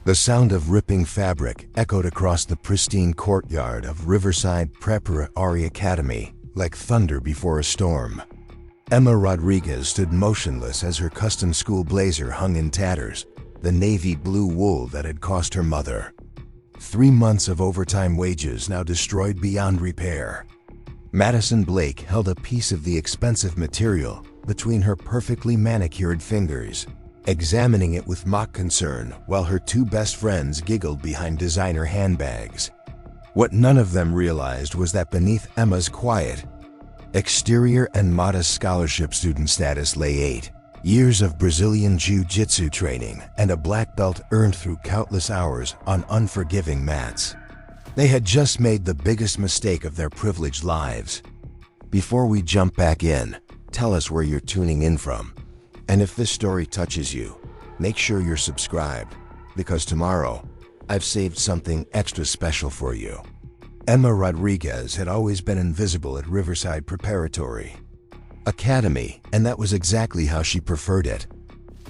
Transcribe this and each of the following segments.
The sound of ripping fabric echoed across the pristine courtyard of Riverside Preparatory Academy like thunder before a storm. Emma Rodriguez stood motionless as her custom school blazer hung in tatters, the navy blue wool that had cost her mother 3 months of overtime wages now destroyed beyond repair. Madison Blake held a piece of the expensive material between her perfectly manicured fingers, examining it with mock concern while her 2 best friends giggled behind designer handbags. What none of them realized was that beneath Emma's quiet exterior and modest scholarship student status lay 8 years of Brazilian Jiu Jitsu training and a black belt earned through countless hours on unforgiving mats. They had just made the biggest mistake of their privileged lives. Before we jump back in, tell us where you're tuning in from. And if this story touches you, make sure you're subscribed, because tomorrow, I've saved something extra special for you. Emma Rodriguez had always been invisible at Riverside Preparatory Academy, and that was exactly how she preferred it.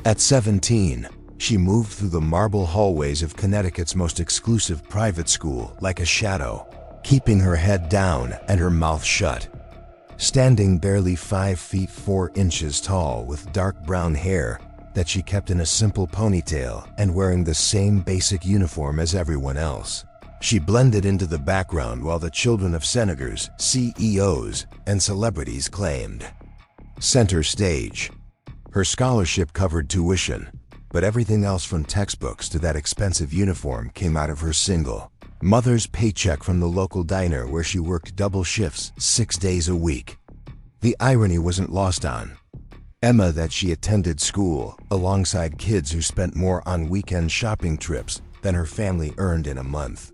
At 17, she moved through the marble hallways of Connecticut's most exclusive private school like a shadow, keeping her head down and her mouth shut. Standing barely 5 feet 4 inches tall with dark brown hair that she kept in a simple ponytail and wearing the same basic uniform as everyone else, she blended into the background while the children of senators, CEOs, and celebrities claimed center stage. Her scholarship covered tuition, but everything else from textbooks to that expensive uniform came out of her single mother's paycheck from the local diner where she worked double shifts 6 days a week. The irony wasn't lost on Emma that she attended school alongside kids who spent more on weekend shopping trips than her family earned in a month.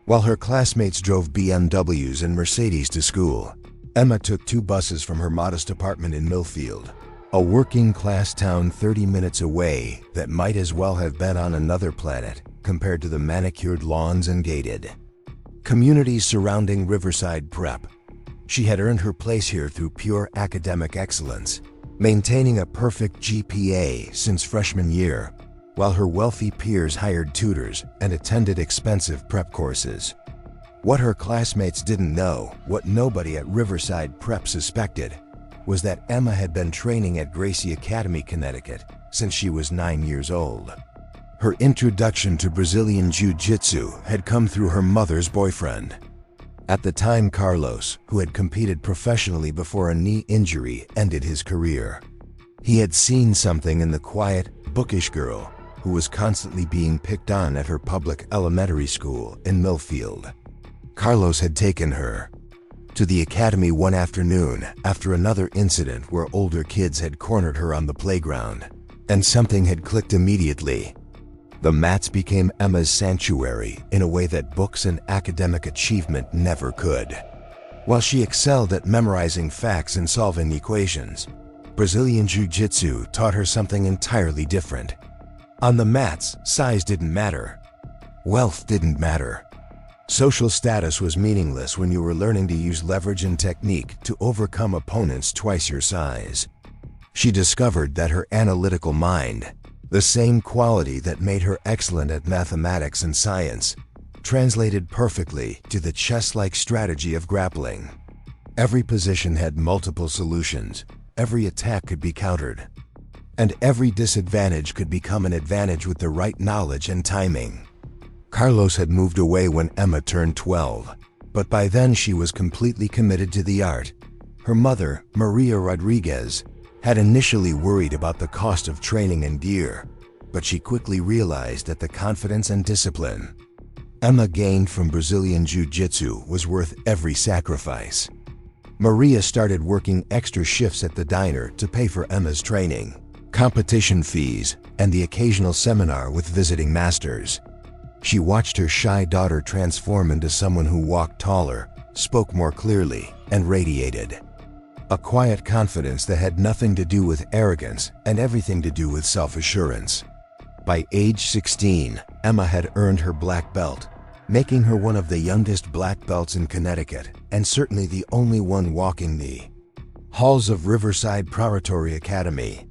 While her classmates drove BMWs and Mercedes to school, Emma took 2 buses from her modest apartment in Millfield, a working-class town 30 minutes away that might as well have been on another planet compared to the manicured lawns and gated communities surrounding Riverside Prep. She had earned her place here through pure academic excellence, maintaining a perfect GPA since freshman year, while her wealthy peers hired tutors and attended expensive prep courses. What her classmates didn't know, what nobody at Riverside Prep suspected, was that Emma had been training at Gracie Academy, Connecticut, since she was 9 years old. Her introduction to Brazilian Jiu Jitsu had come through her mother's boyfriend. At the time, Carlos, who had competed professionally before a knee injury ended his career. He had seen something in the quiet, bookish girl who was constantly being picked on at her public elementary school in Millfield. Carlos had taken her to the academy one afternoon after another incident where older kids had cornered her on the playground, and something had clicked immediately. The mats became Emma's sanctuary in a way that books and academic achievement never could. While she excelled at memorizing facts and solving equations, Brazilian Jiu Jitsu taught her something entirely different. On the mats, size didn't matter. Wealth didn't matter. Social status was meaningless when you were learning to use leverage and technique to overcome opponents twice your size. She discovered that her analytical mind, the same quality that made her excellent at mathematics and science, translated perfectly to the chess-like strategy of grappling. Every position had multiple solutions, every attack could be countered, and every disadvantage could become an advantage with the right knowledge and timing. Carlos had moved away when Emma turned 12, but by then she was completely committed to the art. Her mother, Maria Rodriguez, had initially worried about the cost of training and gear, but she quickly realized that the confidence and discipline Emma gained from Brazilian Jiu Jitsu was worth every sacrifice. Maria started working extra shifts at the diner to pay for Emma's training, competition fees, and the occasional seminar with visiting masters. She watched her shy daughter transform into someone who walked taller, spoke more clearly, and radiated a quiet confidence that had nothing to do with arrogance and everything to do with self-assurance. By age 16, Emma had earned her black belt, making her one of the youngest black belts in Connecticut and certainly the only one walking the halls of Riverside Preparatory Academy.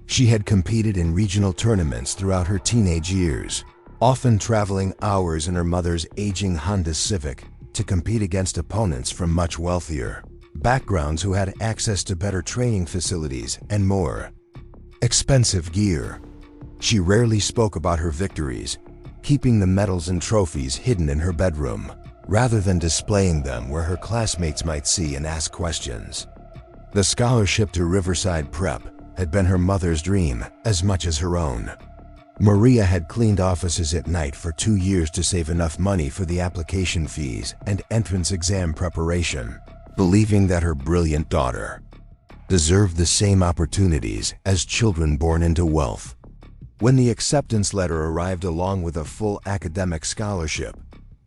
She had competed in regional tournaments throughout her teenage years, often traveling hours in her mother's aging Honda Civic to compete against opponents from much wealthier backgrounds who had access to better training facilities and more expensive gear. She rarely spoke about her victories, keeping the medals and trophies hidden in her bedroom, rather than displaying them where her classmates might see and ask questions. The scholarship to Riverside Prep had been her mother's dream as much as her own. Maria had cleaned offices at night for 2 years to save enough money for the application fees and entrance exam preparation, believing that her brilliant daughter deserved the same opportunities as children born into wealth. When the acceptance letter arrived along with a full academic scholarship,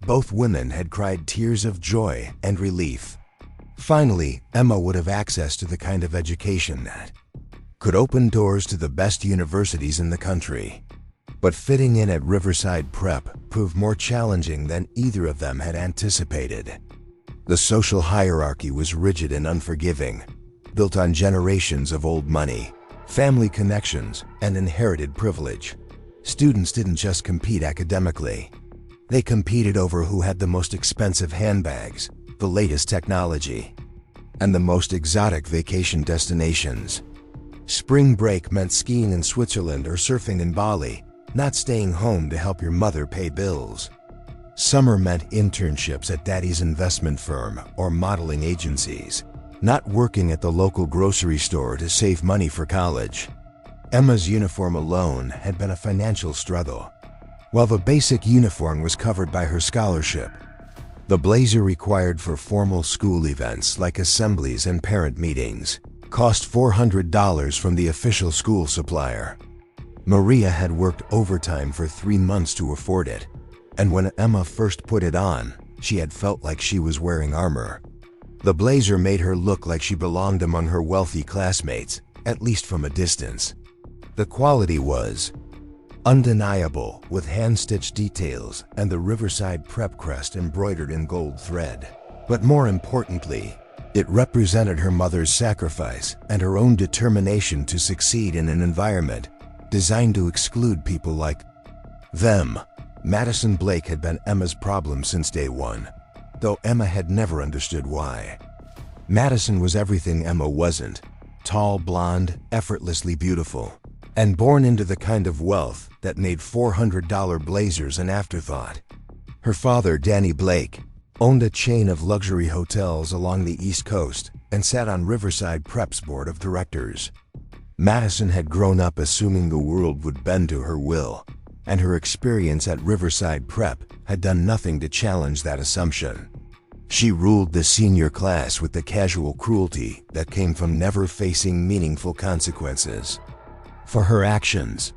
both women had cried tears of joy and relief. Finally, Emma would have access to the kind of education that could open doors to the best universities in the country. But fitting in at Riverside Prep proved more challenging than either of them had anticipated. The social hierarchy was rigid and unforgiving, built on generations of old money, family connections, and inherited privilege. Students didn't just compete academically. They competed over who had the most expensive handbags, the latest technology, and the most exotic vacation destinations. Spring break meant skiing in Switzerland or surfing in Bali, not staying home to help your mother pay bills. Summer meant internships at daddy's investment firm or modeling agencies, not working at the local grocery store to save money for college. Emma's uniform alone had been a financial struggle. While the basic uniform was covered by her scholarship, the blazer required for formal school events like assemblies and parent meetings cost $400 from the official school supplier. Maria had worked overtime for 3 months to afford it, and when Emma first put it on, she had felt like she was wearing armor. The blazer made her look like she belonged among her wealthy classmates, at least from a distance. The quality was undeniable, with hand-stitched details and the Riverside Prep crest embroidered in gold thread. But more importantly, it represented her mother's sacrifice and her own determination to succeed in an environment designed to exclude people like them. Madison Blake had been Emma's problem since day one, though Emma had never understood why. Madison was everything Emma wasn't: tall, blonde, effortlessly beautiful, and born into the kind of wealth that made $400 blazers an afterthought. Her father, Danny Blake, owned a chain of luxury hotels along the East Coast and sat on Riverside Prep's board of directors. Madison had grown up assuming the world would bend to her will, and her experience at Riverside Prep had done nothing to challenge that assumption. She ruled the senior class with the casual cruelty that came from never facing meaningful consequences for her actions.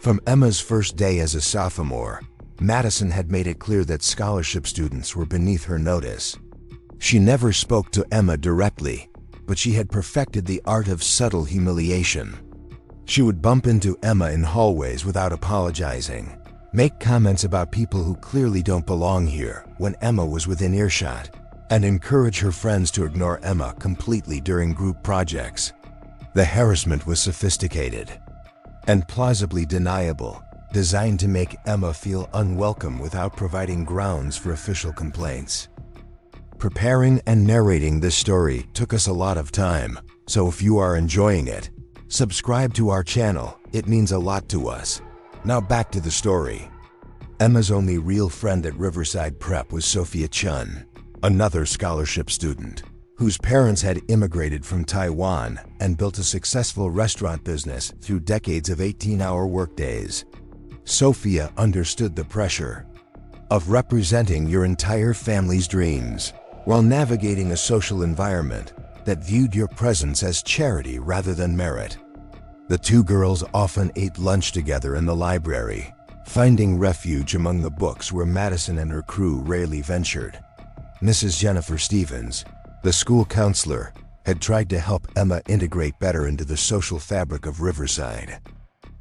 From Emma's first day as a sophomore, Madison had made it clear that scholarship students were beneath her notice. She never spoke to Emma directly, but she had perfected the art of subtle humiliation. She would bump into Emma in hallways without apologizing, make comments about people who clearly don't belong here when Emma was within earshot, and encourage her friends to ignore Emma completely during group projects. The harassment was sophisticated and plausibly deniable, designed to make Emma feel unwelcome without providing grounds for official complaints. Preparing and narrating this story took us a lot of time, so if you are enjoying it, subscribe to our channel. It means a lot to us. Now back to the story. Emma's only real friend at Riverside Prep was Sophia Chun, another scholarship student, whose parents had immigrated from Taiwan and built a successful restaurant business through decades of 18-hour workdays. Sophia understood the pressure of representing your entire family's dreams while navigating a social environment that viewed your presence as charity rather than merit. The two girls often ate lunch together in the library, finding refuge among the books where Madison and her crew rarely ventured. Mrs. Jennifer Stevens, the school counselor, had tried to help Emma integrate better into the social fabric of Riverside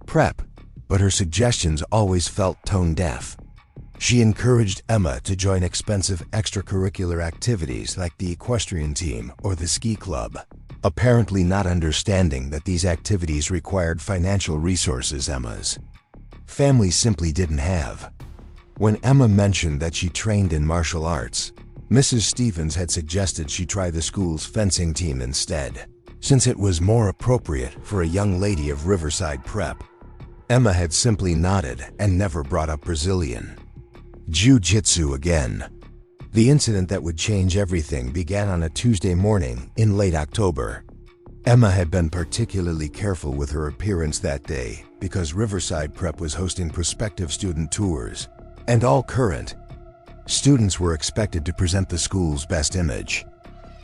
Prep, but her suggestions always felt tone-deaf. She encouraged Emma to join expensive extracurricular activities like the equestrian team or the ski club, apparently not understanding that these activities required financial resources. Emma's Family simply didn't have. When Emma mentioned that she trained in martial arts, Mrs. Stevens had suggested she try the school's fencing team instead, since it was more appropriate for a young lady of Riverside Prep. Emma had simply nodded and never brought up Brazilian Jiu Jitsu again. The incident that would change everything began on a Tuesday morning in late October. Emma had been particularly careful with her appearance that day because Riverside Prep was hosting prospective student tours, and all current students were expected to present the school's best image.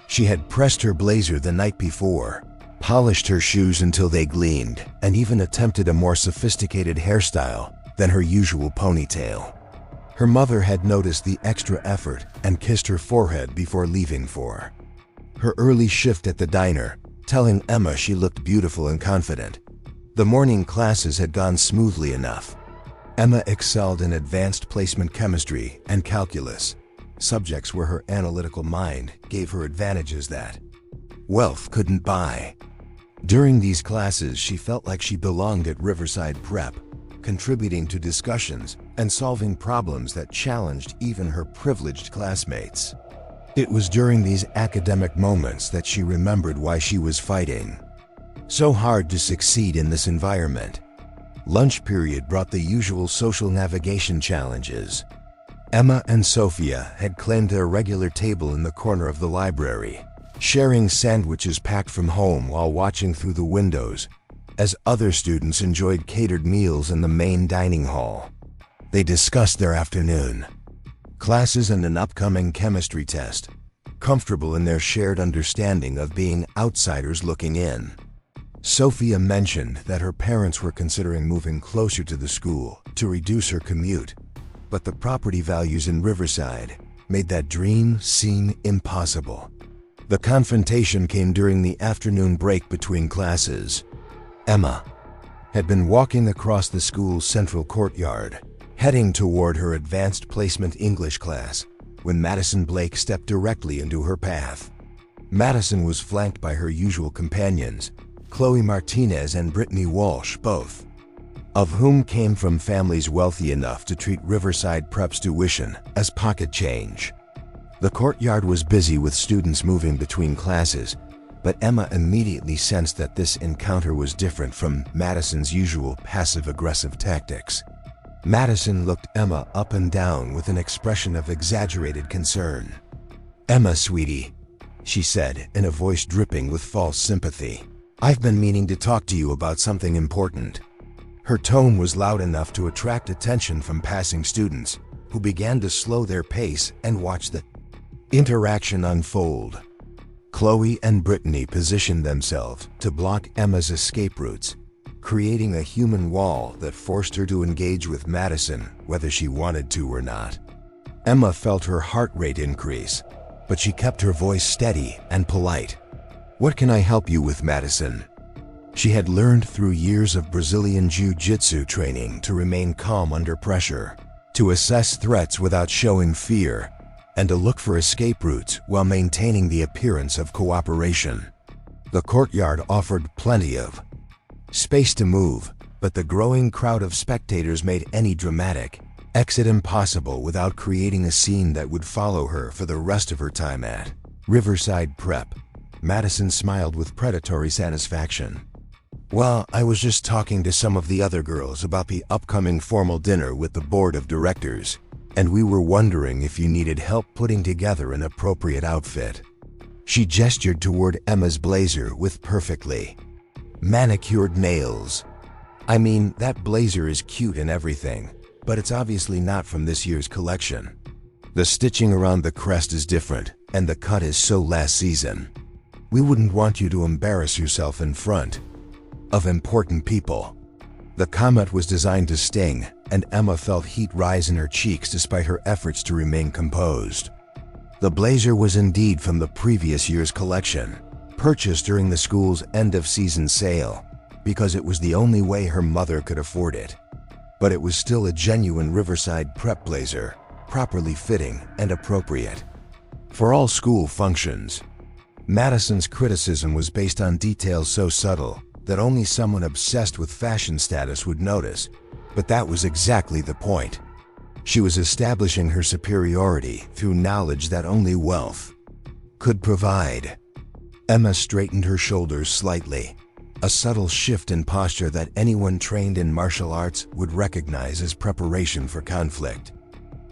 She had pressed her blazer the night before, polished her shoes until they gleamed, and even attempted a more sophisticated hairstyle than her usual ponytail. Her mother had noticed the extra effort and kissed her forehead before leaving for her early shift at the diner, telling Emma she looked beautiful and confident. The morning classes had gone smoothly enough. Emma excelled in advanced placement chemistry and calculus, subjects where her analytical mind gave her advantages that wealth couldn't buy. During these classes, she felt like she belonged at Riverside Prep, contributing to discussions and solving problems that challenged even her privileged classmates. It was during these academic moments that she remembered why she was fighting so hard to succeed in this environment. Lunch period brought the usual social navigation challenges. Emma and Sophia had claimed their regular table in the corner of the library, sharing sandwiches packed from home while watching through the windows, as other students enjoyed catered meals in the main dining hall. They discussed their afternoon classes and an upcoming chemistry test, comfortable in their shared understanding of being outsiders looking in. Sophia mentioned that her parents were considering moving closer to the school to reduce her commute, but the property values in Riverside made that dream seem impossible. The confrontation came during the afternoon break between classes. Emma had been walking across the school's central courtyard, heading toward her advanced placement English class, when Madison Blake stepped directly into her path. Madison was flanked by her usual companions, Chloe Martinez and Brittany Walsh, both of whom came from families wealthy enough to treat Riverside Prep's tuition as pocket change. The courtyard was busy with students moving between classes, but Emma immediately sensed that this encounter was different from Madison's usual passive-aggressive tactics. Madison looked Emma up and down with an expression of exaggerated concern. "Emma, sweetie," she said in a voice dripping with false sympathy, "I've been meaning to talk to you about something important." Her tone was loud enough to attract attention from passing students, who began to slow their pace and watch the interaction unfold. Chloe and Brittany positioned themselves to block Emma's escape routes, creating a human wall that forced her to engage with Madison whether she wanted to or not. Emma felt her heart rate increase, but she kept her voice steady and polite. "What can I help you with, Madison?" She had learned through years of Brazilian Jiu Jitsu training to remain calm under pressure, to assess threats without showing fear, and to look for escape routes while maintaining the appearance of cooperation. The courtyard offered plenty of space to move, but the growing crowd of spectators made any dramatic exit impossible without creating a scene that would follow her for the rest of her time at Riverside Prep. Madison smiled with predatory satisfaction. "Well, I was just talking to some of the other girls about the upcoming formal dinner with the board of directors, and we were wondering if you needed help putting together an appropriate outfit." She gestured toward Emma's blazer with perfectly manicured nails. "I mean, that blazer is cute and everything, but it's obviously not from this year's collection. The stitching around the crest is different, and the cut is so last season. We wouldn't want you to embarrass yourself in front of important people." The comment was designed to sting, and Emma felt heat rise in her cheeks despite her efforts to remain composed. The blazer was indeed from the previous year's collection, purchased during the school's end-of-season sale, because it was the only way her mother could afford it. But it was still a genuine Riverside Prep blazer, properly fitting and appropriate for all school functions. Madison's criticism was based on details so subtle that only someone obsessed with fashion status would notice, But that was exactly the point. She was establishing her superiority through knowledge that only wealth could provide. Emma straightened her shoulders slightly, a subtle shift in posture that anyone trained in martial arts would recognize as preparation for conflict.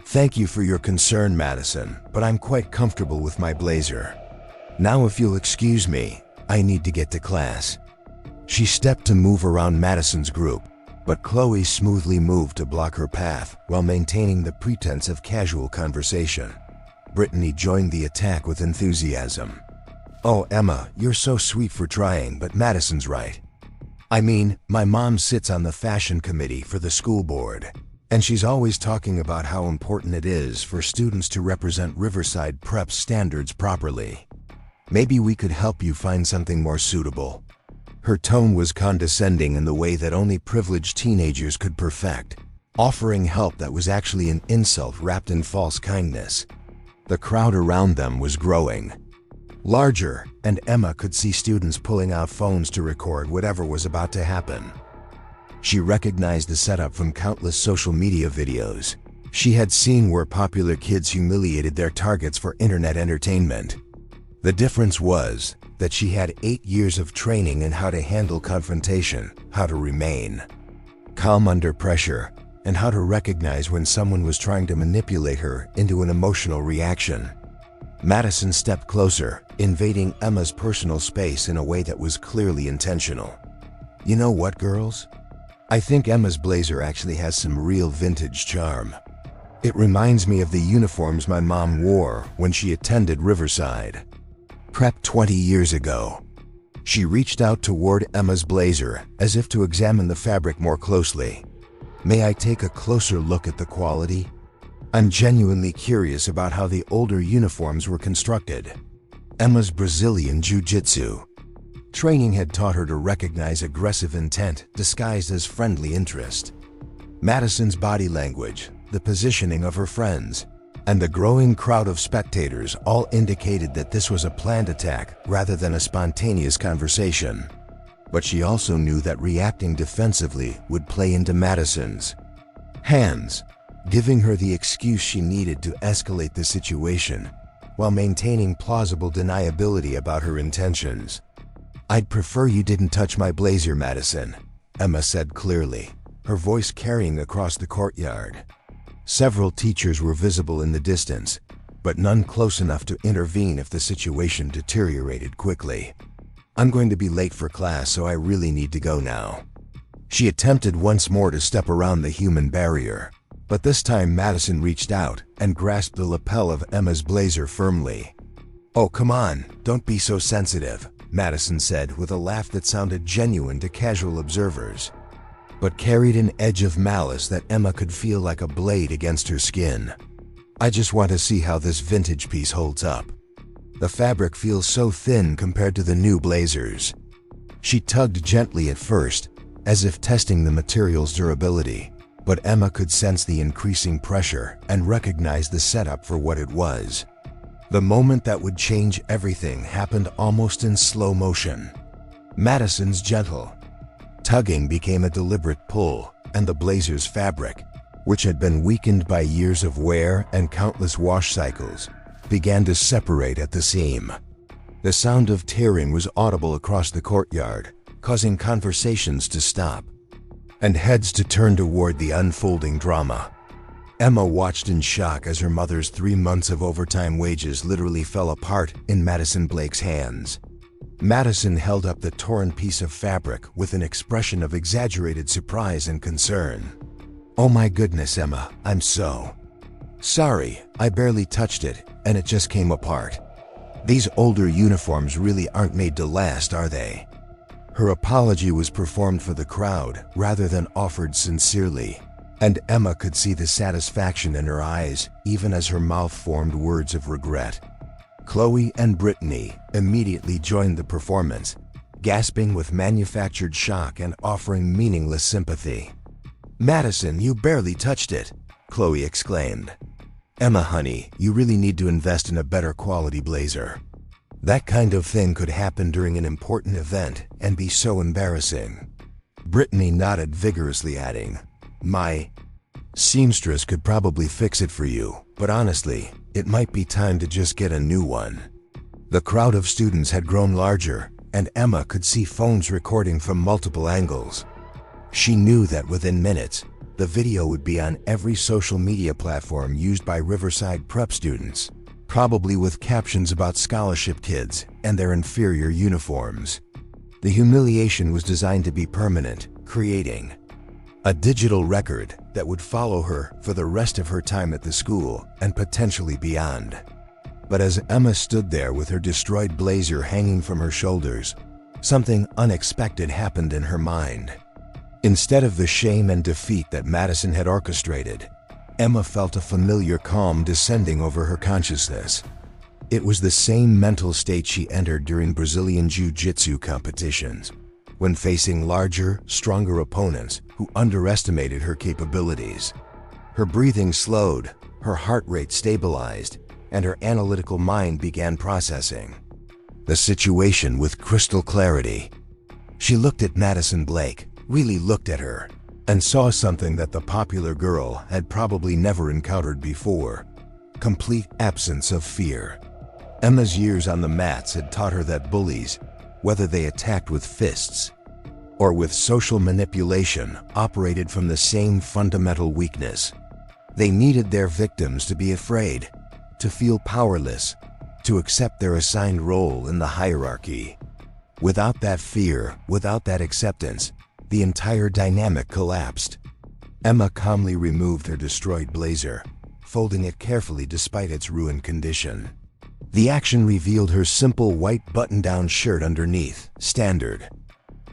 "Thank you for your concern, Madison, but I'm quite comfortable with my blazer. Now if you'll excuse me, I need to get to class." She stepped to move around Madison's group, but Chloe smoothly moved to block her path while maintaining the pretense of casual conversation. Brittany joined the attack with enthusiasm. "Oh, Emma, you're so sweet for trying, but Madison's right. I mean, my mom sits on the fashion committee for the school board, and she's always talking about how important it is for students to represent Riverside Prep standards properly. Maybe we could help you find something more suitable." Her tone was condescending in the way that only privileged teenagers could perfect, offering help that was actually an insult wrapped in false kindness. The crowd around them was growing larger, and Emma could see students pulling out phones to record whatever was about to happen. She recognized the setup from countless social media videos. She had seen where popular kids humiliated their targets for internet entertainment. The difference was that she had 8 years of training in how to handle confrontation, how to remain calm under pressure, and how to recognize when someone was trying to manipulate her into an emotional reaction. Madison stepped closer, invading Emma's personal space in a way that was clearly intentional. "You know what, girls? I think Emma's blazer actually has some real vintage charm. It reminds me of the uniforms my mom wore when she attended Riverside Prep 20 years ago." She reached out toward Emma's blazer as if to examine the fabric more closely. "May I take a closer look at the quality? I'm genuinely curious about how the older uniforms were constructed." Emma's Brazilian Jiu Jitsu training had taught her to recognize aggressive intent disguised as friendly interest. Madison's body language, the positioning of her friends, and the growing crowd of spectators all indicated that this was a planned attack rather than a spontaneous conversation. But she also knew that reacting defensively would play into Madison's hands, giving her the excuse she needed to escalate the situation while maintaining plausible deniability about her intentions. "I'd prefer you didn't touch my blazer, Madison," Emma said clearly, her voice carrying across the courtyard. Several teachers were visible in the distance, but none close enough to intervene if the situation deteriorated quickly. "I'm going to be late for class, so I really need to go now." She attempted once more to step around the human barrier, but this time Madison reached out and grasped the lapel of Emma's blazer firmly. "Oh, come on, don't be so sensitive," Madison said with a laugh that sounded genuine to casual observers, but carried an edge of malice that Emma could feel like a blade against her skin. "I just want to see how this vintage piece holds up. The fabric feels so thin compared to the new blazers." She tugged gently at first, as if testing the material's durability, but Emma could sense the increasing pressure and recognize the setup for what it was. The moment that would change everything happened almost in slow motion. Madison's gentle tugging became a deliberate pull, and the blazer's fabric, which had been weakened by years of wear and countless wash cycles, began to separate at the seam. The sound of tearing was audible across the courtyard, causing conversations to stop and heads to turn toward the unfolding drama. Emma watched in shock as her mother's 3 months of overtime wages literally fell apart in Madison Blake's hands. Madison held up the torn piece of fabric with an expression of exaggerated surprise and concern. "Oh my goodness, Emma, I'm so sorry. I barely touched it, and it just came apart. These older uniforms really aren't made to last, are they?" Her apology was performed for the crowd rather than offered sincerely, and Emma could see the satisfaction in her eyes even as her mouth formed words of regret. Chloe and Brittany immediately joined the performance, gasping with manufactured shock and offering meaningless sympathy. "Madison, you barely touched it," Chloe exclaimed. "Emma, honey, you really need to invest in a better quality blazer. That kind of thing could happen during an important event and be so embarrassing." Brittany nodded vigorously, adding, My seamstress could probably fix it for you, but honestly, it might be time to just get a new one. The crowd of students had grown larger, and Emma could see phones recording from multiple angles. She knew that within minutes, the video would be on every social media platform used by Riverside Prep students, probably with captions about scholarship kids and their inferior uniforms. The humiliation was designed to be permanent, creating a digital record that would follow her for the rest of her time at the school and potentially beyond. But as Emma stood there with her destroyed blazer hanging from her shoulders, something unexpected happened in her mind. Instead of the shame and defeat that Madison had orchestrated, Emma felt a familiar calm descending over her consciousness. It was the same mental state she entered during Brazilian Jiu Jitsu competitions, when facing larger, stronger opponents who underestimated her capabilities. Her breathing slowed, her heart rate stabilized, and her analytical mind began processing the situation with crystal clarity. She looked at Madison Blake, really looked at her, and saw something that the popular girl had probably never encountered before: complete absence of fear. Emma's years on the mats had taught her that bullies, whether they attacked with fists or with social manipulation, operated from the same fundamental weakness. They needed their victims to be afraid, to feel powerless, to accept their assigned role in the hierarchy. Without that fear, without that acceptance, the entire dynamic collapsed. Emma calmly removed her destroyed blazer, folding it carefully despite its ruined condition. The action revealed her simple white button-down shirt underneath, standard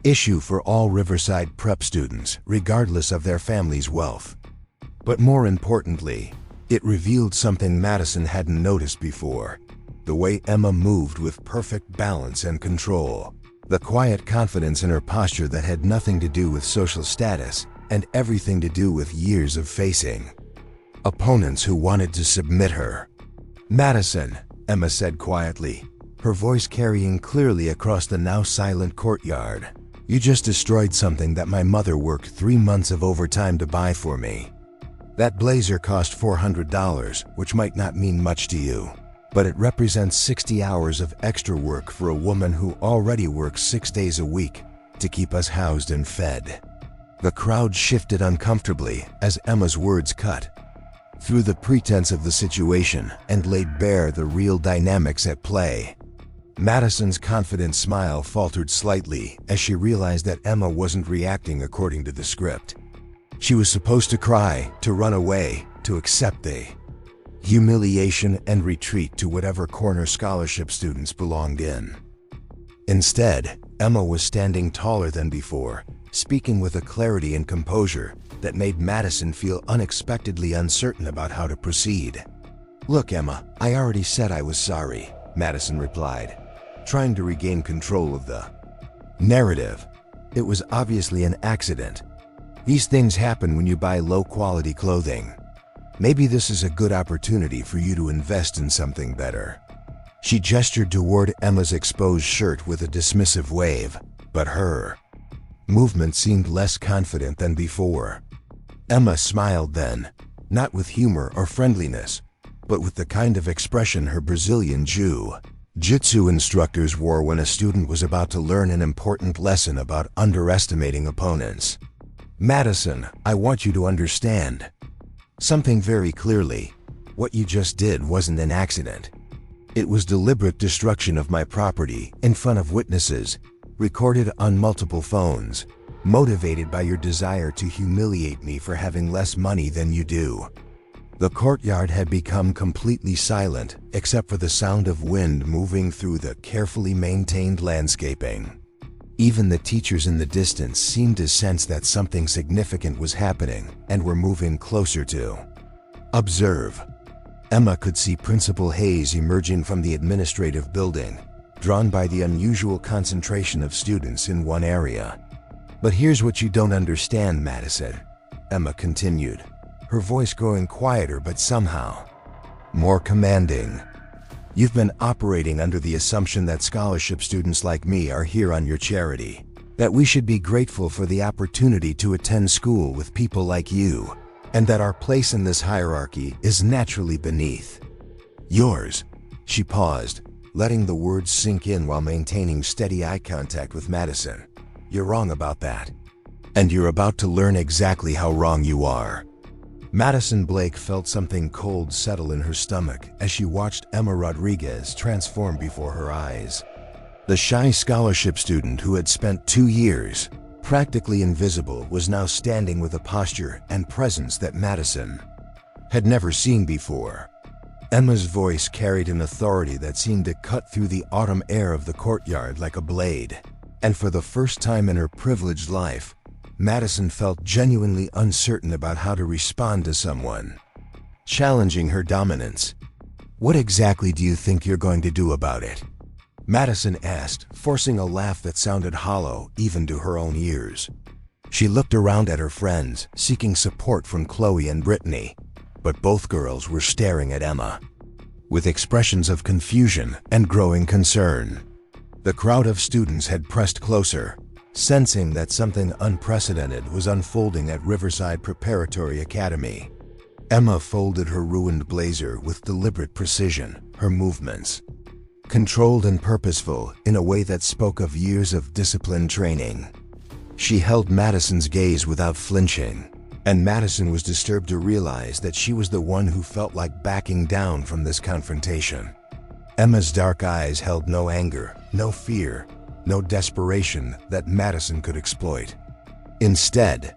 issue for all Riverside Prep students, regardless of their family's wealth. But more importantly, it revealed something Madison hadn't noticed before: the way Emma moved with perfect balance and control. The quiet confidence in her posture that had nothing to do with social status and everything to do with years of facing opponents who wanted to submit her. "Madison," Emma said quietly, her voice carrying clearly across the now silent courtyard, "you just destroyed something that my mother worked 3 months of overtime to buy for me. That blazer cost $400, which might not mean much to you, but it represents 60 hours of extra work for a woman who already works 6 days a week to keep us housed and fed." The crowd shifted uncomfortably as Emma's words cut through the pretense of the situation and laid bare the real dynamics at play. Madison's confident smile faltered slightly as she realized that Emma wasn't reacting according to the script. She was supposed to cry, to run away, to accept the humiliation and retreat to whatever corner scholarship students belonged in. Instead, Emma was standing taller than before, speaking with a clarity and composure that made Madison feel unexpectedly uncertain about how to proceed. "Look, Emma, I already said I was sorry," Madison replied, trying to regain control of the narrative. "It was obviously an accident. These things happen when you buy low-quality clothing. Maybe this is a good opportunity for you to invest in something better." She gestured toward Emma's exposed shirt with a dismissive wave, but her movement seemed less confident than before. Emma smiled then, not with humor or friendliness, but with the kind of expression her Brazilian Jiu Jitsu instructors wore when a student was about to learn an important lesson about underestimating opponents. "Madison, I want you to understand something very clearly. What you just did wasn't an accident. It was deliberate destruction of my property in front of witnesses, recorded on multiple phones, motivated by your desire to humiliate me for having less money than you do." The courtyard had become completely silent except for the sound of wind moving through the carefully maintained landscaping. Even the teachers in the distance seemed to sense that something significant was happening and were moving closer to observe. Emma could see Principal Hayes emerging from the administrative building, drawn by the unusual concentration of students in one area. "But here's what you don't understand, Madison," Emma continued, her voice growing quieter but somehow more commanding. "You've been operating under the assumption that scholarship students like me are here on your charity. That we should be grateful for the opportunity to attend school with people like you, and that our place in this hierarchy is naturally beneath yours. She paused, letting the words sink in while maintaining steady eye contact with Madison. You're wrong about that. And you're about to learn exactly how wrong you are. Madison Blake felt something cold settle in her stomach as she watched Emma Rodriguez transform before her eyes. The shy scholarship student who had spent 2 years practically invisible was now standing with a posture and presence that Madison had never seen before. Emma's voice carried an authority that seemed to cut through the autumn air of the courtyard like a blade. And for the first time in her privileged life, Madison felt genuinely uncertain about how to respond to someone challenging her dominance. What exactly do you think you're going to do about it? Madison asked, forcing a laugh that sounded hollow even to her own ears. She looked around at her friends, seeking support from Chloe and Brittany, but both girls were staring at Emma with expressions of confusion and growing concern. The crowd of students had pressed closer, sensing that something unprecedented was unfolding at Riverside Preparatory Academy. Emma folded her ruined blazer with deliberate precision, her movements controlled and purposeful in a way that spoke of years of disciplined training. She held Madison's gaze without flinching, and Madison was disturbed to realize that she was the one who felt like backing down from this confrontation. Emma's dark eyes held no anger, no fear, no desperation that Madison could exploit. Instead,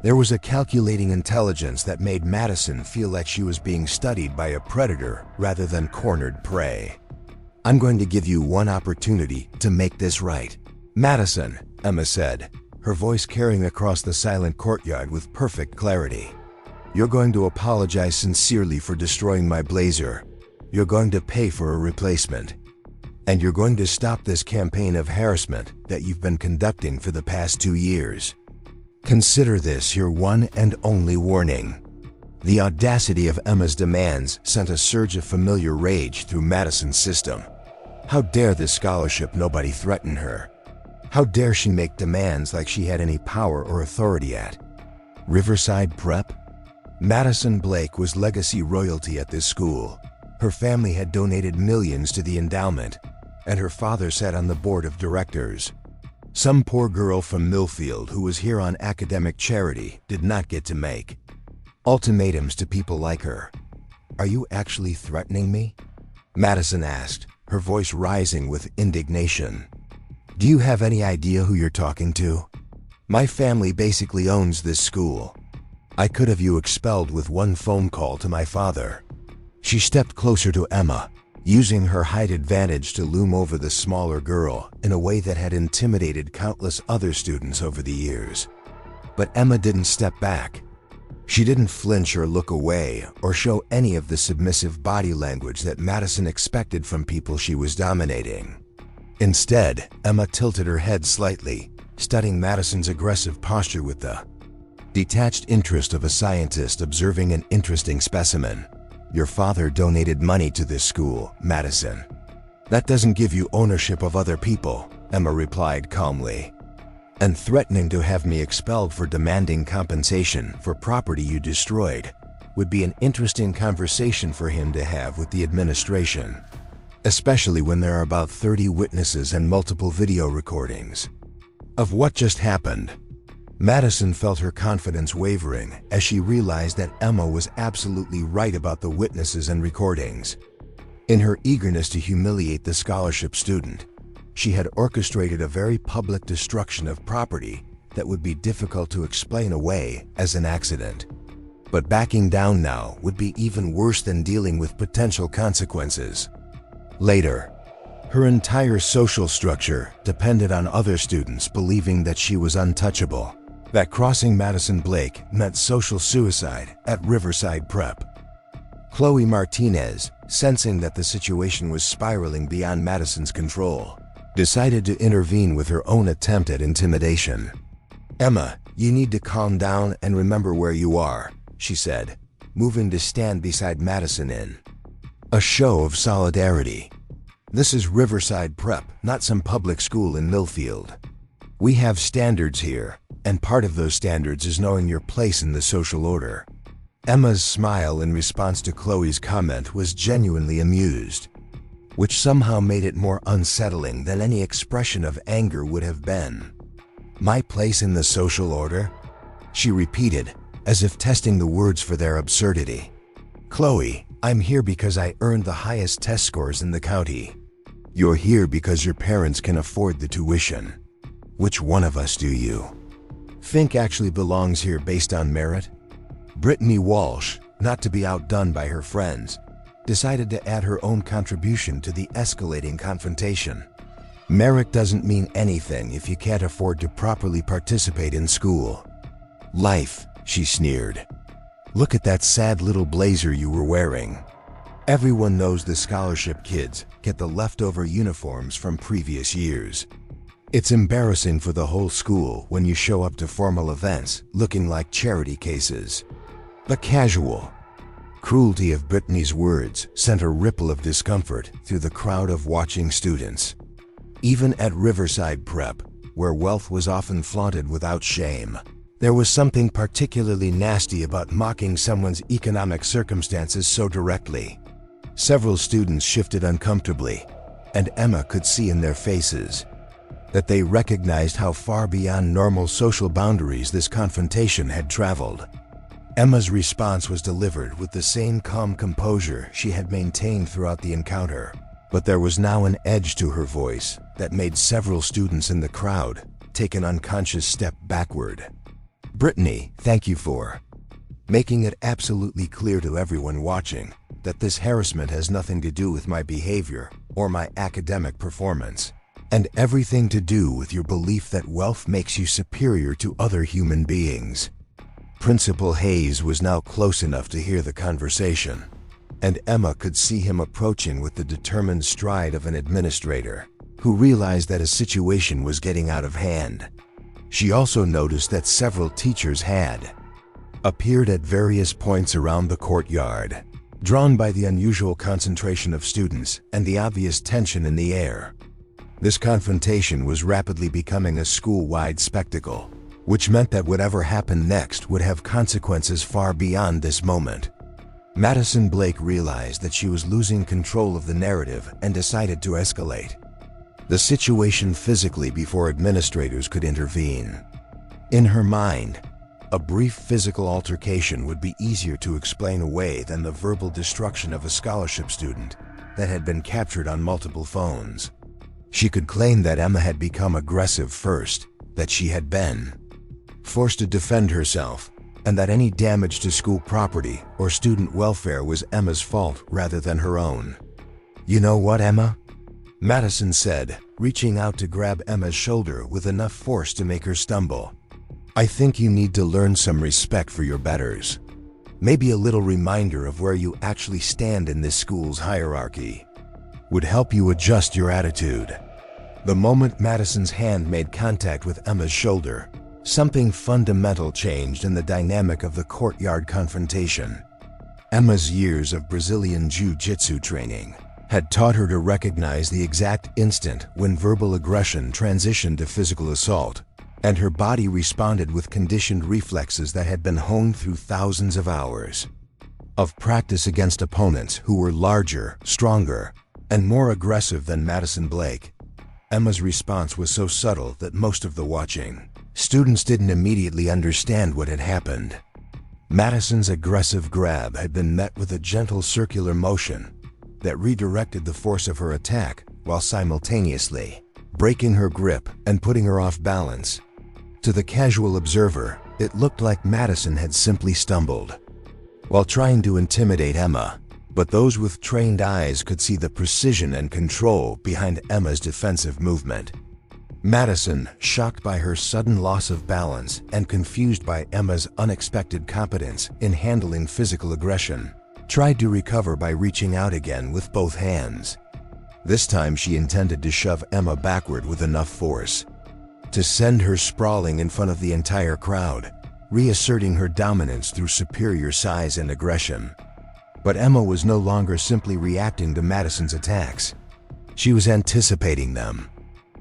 there was a calculating intelligence that made Madison feel like she was being studied by a predator rather than cornered prey. I'm going to give you one opportunity to make this right. Madison, Emma said, her voice carrying across the silent courtyard with perfect clarity. You're going to apologize sincerely for destroying my blazer. You're going to pay for a replacement. And you're going to stop this campaign of harassment that you've been conducting for the past 2 years. Consider this your one and only warning. The audacity of Emma's demands sent a surge of familiar rage through Madison's system. How dare this scholarship nobody threaten her? How dare she make demands like she had any power or authority at Riverside Prep? Madison Blake was legacy royalty at this school. Her family had donated millions to the endowment, and her father sat on the board of directors. Some poor girl from Millfield who was here on academic charity did not get to make ultimatums to people like her. Are you actually threatening me? Madison asked, her voice rising with indignation. Do you have any idea who you're talking to? My family basically owns this school. I could have you expelled with one phone call to my father. She stepped closer to Emma, using her height advantage to loom over the smaller girl in a way that had intimidated countless other students over the years. But Emma didn't step back. She didn't flinch or look away or show any of the submissive body language that Madison expected from people she was dominating. Instead, Emma tilted her head slightly, studying Madison's aggressive posture with the detached interest of a scientist observing an interesting specimen. Your father donated money to this school, Madison. That doesn't give you ownership of other people, Emma replied calmly. And threatening to have me expelled for demanding compensation for property you destroyed would be an interesting conversation for him to have with the administration, especially when there are about 30 witnesses and multiple video recordings of what just happened. Madison felt her confidence wavering as she realized that Emma was absolutely right about the witnesses and recordings. In her eagerness to humiliate the scholarship student, she had orchestrated a very public destruction of property that would be difficult to explain away as an accident. But backing down now would be even worse than dealing with potential consequences later. Her entire social structure depended on other students believing that she was untouchable, that crossing Madison Blake meant social suicide at Riverside Prep. Chloe Martinez, sensing that the situation was spiraling beyond Madison's control, decided to intervene with her own attempt at intimidation. Emma, you need to calm down and remember where you are, she said, moving to stand beside Madison in a show of solidarity. This is Riverside Prep, not some public school in Millfield. We have standards here, and part of those standards is knowing your place in the social order." Emma's smile in response to Chloe's comment was genuinely amused, which somehow made it more unsettling than any expression of anger would have been. "My place in the social order?" she repeated, as if testing the words for their absurdity. "Chloe, I'm here because I earned the highest test scores in the county. You're here because your parents can afford the tuition. Which one of us do you think actually belongs here based on merit?" Brittany Walsh, not to be outdone by her friends, decided to add her own contribution to the escalating confrontation. "Merit doesn't mean anything if you can't afford to properly participate in school." "Life," she sneered. "Look at that sad little blazer you were wearing. Everyone knows the scholarship kids get the leftover uniforms from previous years. It's embarrassing for the whole school when you show up to formal events looking like charity cases." The casual cruelty of Brittany's words sent a ripple of discomfort through the crowd of watching students. Even at Riverside Prep, where wealth was often flaunted without shame, there was something particularly nasty about mocking someone's economic circumstances so directly. Several students shifted uncomfortably, and Emma could see in their faces that they recognized how far beyond normal social boundaries this confrontation had traveled. Emma's response was delivered with the same calm composure she had maintained throughout the encounter, but there was now an edge to her voice that made several students in the crowd take an unconscious step backward. "Brittany, thank you for making it absolutely clear to everyone watching that this harassment has nothing to do with my behavior or my academic performance, and everything to do with your belief that wealth makes you superior to other human beings." Principal Hayes was now close enough to hear the conversation, and Emma could see him approaching with the determined stride of an administrator who realized that a situation was getting out of hand. She also noticed that several teachers had appeared at various points around the courtyard, drawn by the unusual concentration of students and the obvious tension in the air. This confrontation was rapidly becoming a school-wide spectacle, which meant that whatever happened next would have consequences far beyond this moment. Madison Blake realized that she was losing control of the narrative and decided to escalate the situation physically before administrators could intervene. In her mind, a brief physical altercation would be easier to explain away than the verbal destruction of a scholarship student that had been captured on multiple phones. She could claim that Emma had become aggressive first, that she had been forced to defend herself, and that any damage to school property or student welfare was Emma's fault rather than her own. "You know what, Emma?" Madison said, reaching out to grab Emma's shoulder with enough force to make her stumble. "I think you need to learn some respect for your betters. Maybe a little reminder of where you actually stand in this school's hierarchy would help you adjust your attitude." The moment Madison's hand made contact with Emma's shoulder, something fundamental changed in the dynamic of the courtyard confrontation. Emma's years of Brazilian Jiu Jitsu training had taught her to recognize the exact instant when verbal aggression transitioned to physical assault, and her body responded with conditioned reflexes that had been honed through thousands of hours of practice against opponents who were larger, stronger, and more aggressive than Madison Blake. Emma's response was so subtle that most of the watching students didn't immediately understand what had happened. Madison's aggressive grab had been met with a gentle circular motion that redirected the force of her attack while simultaneously breaking her grip and putting her off balance. To the casual observer, it looked like Madison had simply stumbled while trying to intimidate Emma, but those with trained eyes could see the precision and control behind Emma's defensive movement. Madison, shocked by her sudden loss of balance and confused by Emma's unexpected competence in handling physical aggression, tried to recover by reaching out again with both hands. This time she intended to shove Emma backward with enough force to send her sprawling in front of the entire crowd, reasserting her dominance through superior size and aggression. But Emma was no longer simply reacting to Madison's attacks. She was anticipating them.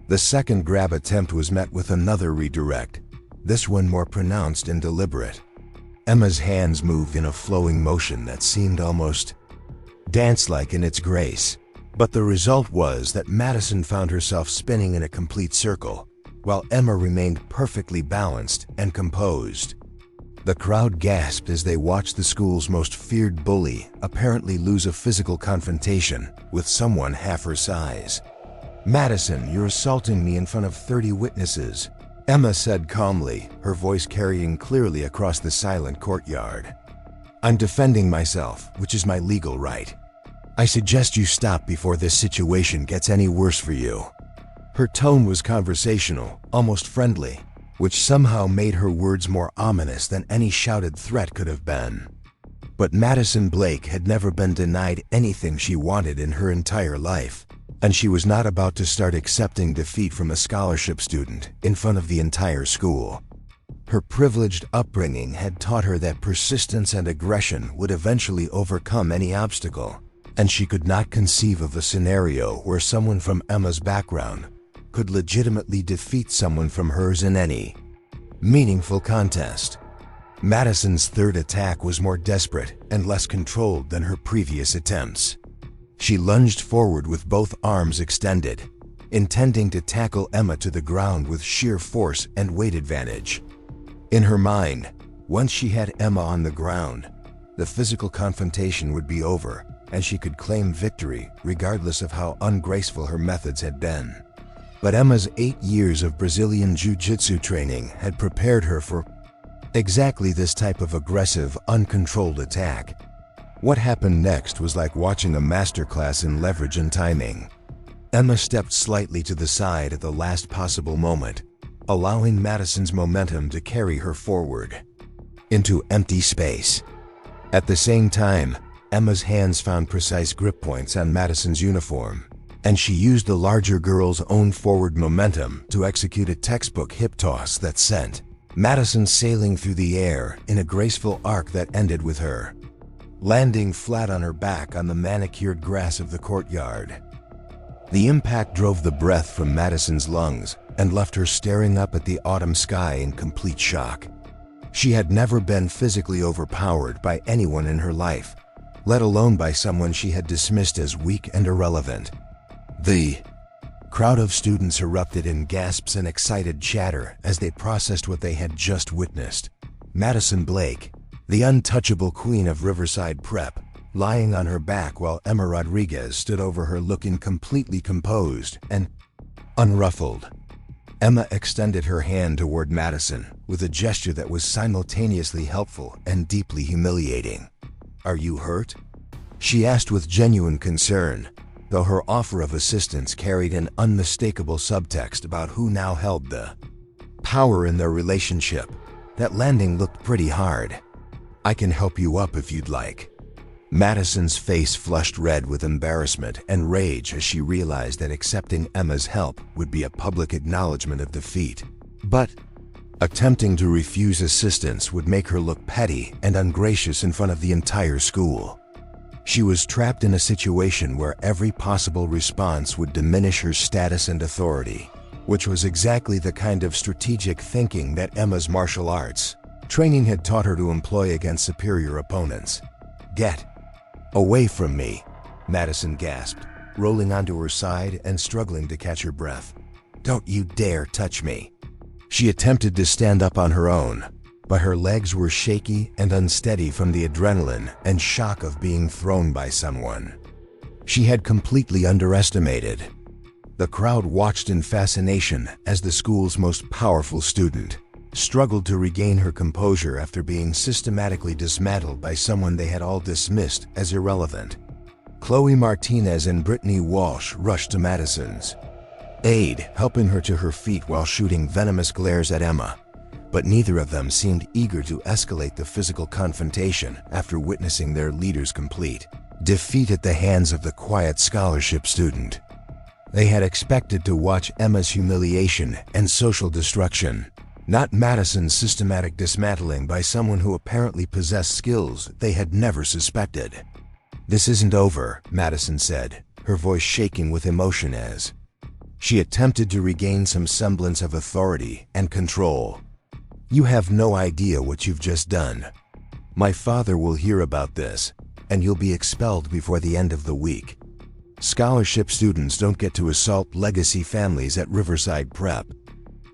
The second grab attempt was met with another redirect, this one more pronounced and deliberate. Emma's hands moved in a flowing motion that seemed almost dance-like in its grace. But the result was that Madison found herself spinning in a complete circle, while Emma remained perfectly balanced and composed. The crowd gasped as they watched the school's most feared bully apparently lose a physical confrontation with someone half her size. "Madison, you're assaulting me in front of 30 witnesses," Emma said calmly, her voice carrying clearly across the silent courtyard. "I'm defending myself, which is my legal right. I suggest you stop before this situation gets any worse for you." Her tone was conversational, almost friendly, which somehow made her words more ominous than any shouted threat could have been. But Madison Blake had never been denied anything she wanted in her entire life, and she was not about to start accepting defeat from a scholarship student in front of the entire school. Her privileged upbringing had taught her that persistence and aggression would eventually overcome any obstacle, and she could not conceive of a scenario where someone from Emma's background could legitimately defeat someone from hers in any meaningful contest. Madison's third attack was more desperate and less controlled than her previous attempts. She lunged forward with both arms extended, intending to tackle Emma to the ground with sheer force and weight advantage. In her mind, once she had Emma on the ground, the physical confrontation would be over, and she could claim victory regardless of how ungraceful her methods had been. But Emma's 8 years of Brazilian Jiu Jitsu training had prepared her for exactly this type of aggressive, uncontrolled attack. What happened next was like watching a masterclass in leverage and timing. Emma stepped slightly to the side at the last possible moment, allowing Madison's momentum to carry her forward into empty space. At the same time, Emma's hands found precise grip points on Madison's uniform, and she used the larger girl's own forward momentum to execute a textbook hip toss that sent Madison sailing through the air in a graceful arc that ended with her landing flat on her back on the manicured grass of the courtyard. The impact drove the breath from Madison's lungs and left her staring up at the autumn sky in complete shock. She had never been physically overpowered by anyone in her life, let alone by someone she had dismissed as weak and irrelevant. The crowd of students erupted in gasps and excited chatter as they processed what they had just witnessed. Madison Blake, the untouchable queen of Riverside Prep, lying on her back while Emma Rodriguez stood over her looking completely composed and unruffled. Emma extended her hand toward Madison with a gesture that was simultaneously helpful and deeply humiliating. "Are you hurt?" she asked with genuine concern, though her offer of assistance carried an unmistakable subtext about who now held the power in their relationship. That landing looked pretty hard. "I can help you up if you'd like." Madison's face flushed red with embarrassment and rage as she realized that accepting Emma's help would be a public acknowledgement of defeat. But attempting to refuse assistance would make her look petty and ungracious in front of the entire school. She was trapped in a situation where every possible response would diminish her status and authority, which was exactly the kind of strategic thinking that Emma's martial arts training had taught her to employ against superior opponents. "Get away from me," Madison gasped, rolling onto her side and struggling to catch her breath. "Don't you dare touch me." She attempted to stand up on her own, but her legs were shaky and unsteady from the adrenaline and shock of being thrown by someone she had completely underestimated. The crowd watched in fascination as the school's most powerful student struggled to regain her composure after being systematically dismantled by someone they had all dismissed as irrelevant. Chloe Martinez and Brittany Walsh rushed to Madison's aid, helping her to her feet while shooting venomous glares at Emma, but neither of them seemed eager to escalate the physical confrontation after witnessing their leader's complete defeat at the hands of the quiet scholarship student. They had expected to watch Emma's humiliation and social destruction, not Madison's systematic dismantling by someone who apparently possessed skills they had never suspected. "This isn't over," Madison said, her voice shaking with emotion as She attempted to regain some semblance of authority and control. "You have no idea what you've just done. My father will hear about this, and you'll be expelled before the end of the week. Scholarship students don't get to assault legacy families at Riverside Prep."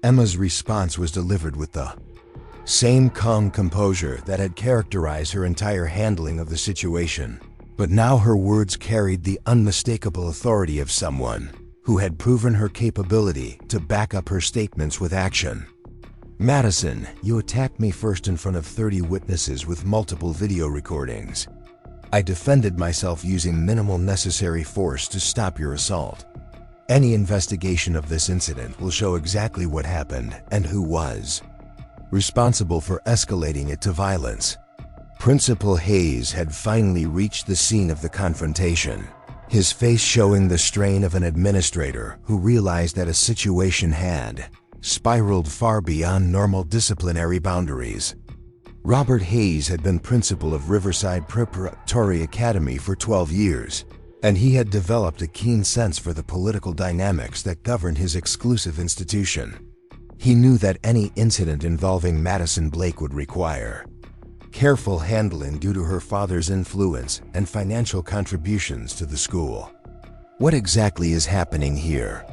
Emma's response was delivered with the same calm composure that had characterized her entire handling of the situation. But now her words carried the unmistakable authority of someone who had proven her capability to back up her statements with action. "Madison, you attacked me first in front of 30 witnesses with multiple video recordings. I defended myself using minimal necessary force to stop your assault. Any investigation of this incident will show exactly what happened and who was responsible for escalating it to violence." Principal Hayes had finally reached the scene of the confrontation, his face showing the strain of an administrator who realized that a situation had spiraled far beyond normal disciplinary boundaries. Robert Hayes had been principal of Riverside Preparatory Academy for 12 years, and he had developed a keen sense for the political dynamics that governed his exclusive institution. He knew that any incident involving Madison Blake would require careful handling due to her father's influence and financial contributions to the school. "What exactly is happening here?"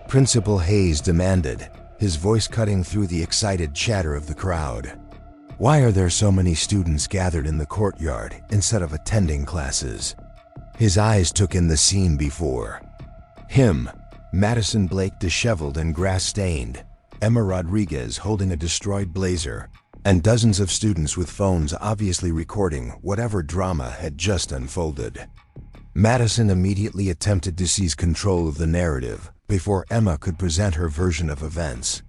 Principal Hayes demanded, his voice cutting through the excited chatter of the crowd. "Why are there so many students gathered in the courtyard instead of attending classes?" His eyes took in the scene before him: Madison Blake disheveled and grass-stained, Emma Rodriguez holding a destroyed blazer, and dozens of students with phones obviously recording whatever drama had just unfolded. Madison immediately attempted to seize control of the narrative before Emma could present her version of events.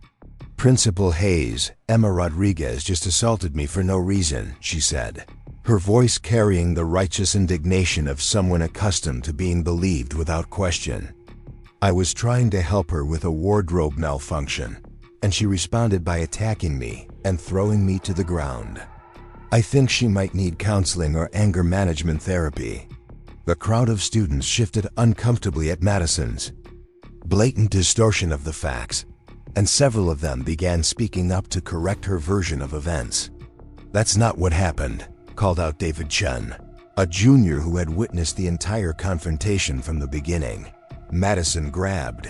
"Principal Hayes, Emma Rodriguez just assaulted me for no reason," she said, her voice carrying the righteous indignation of someone accustomed to being believed without question. "I was trying to help her with a wardrobe malfunction, and she responded by attacking me and throwing me to the ground. I think she might need counseling or anger management therapy." The crowd of students shifted uncomfortably at Madison's blatant distortion of the facts, and several of them began speaking up to correct her version of events. "That's not what happened," called out David Chun, a junior who had witnessed the entire confrontation from the beginning. Madison grabbed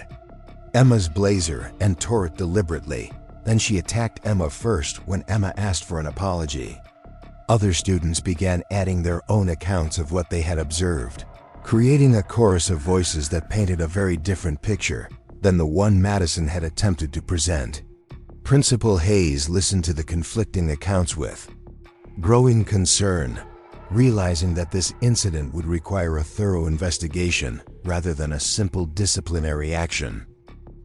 Emma's blazer and tore it deliberately. Then she attacked Emma first when Emma asked for an apology. Other students began adding their own accounts of what they had observed, creating a chorus of voices that painted a very different picture than the one Madison had attempted to present. Principal Hayes listened to the conflicting accounts with growing concern, realizing that this incident would require a thorough investigation rather than a simple disciplinary action.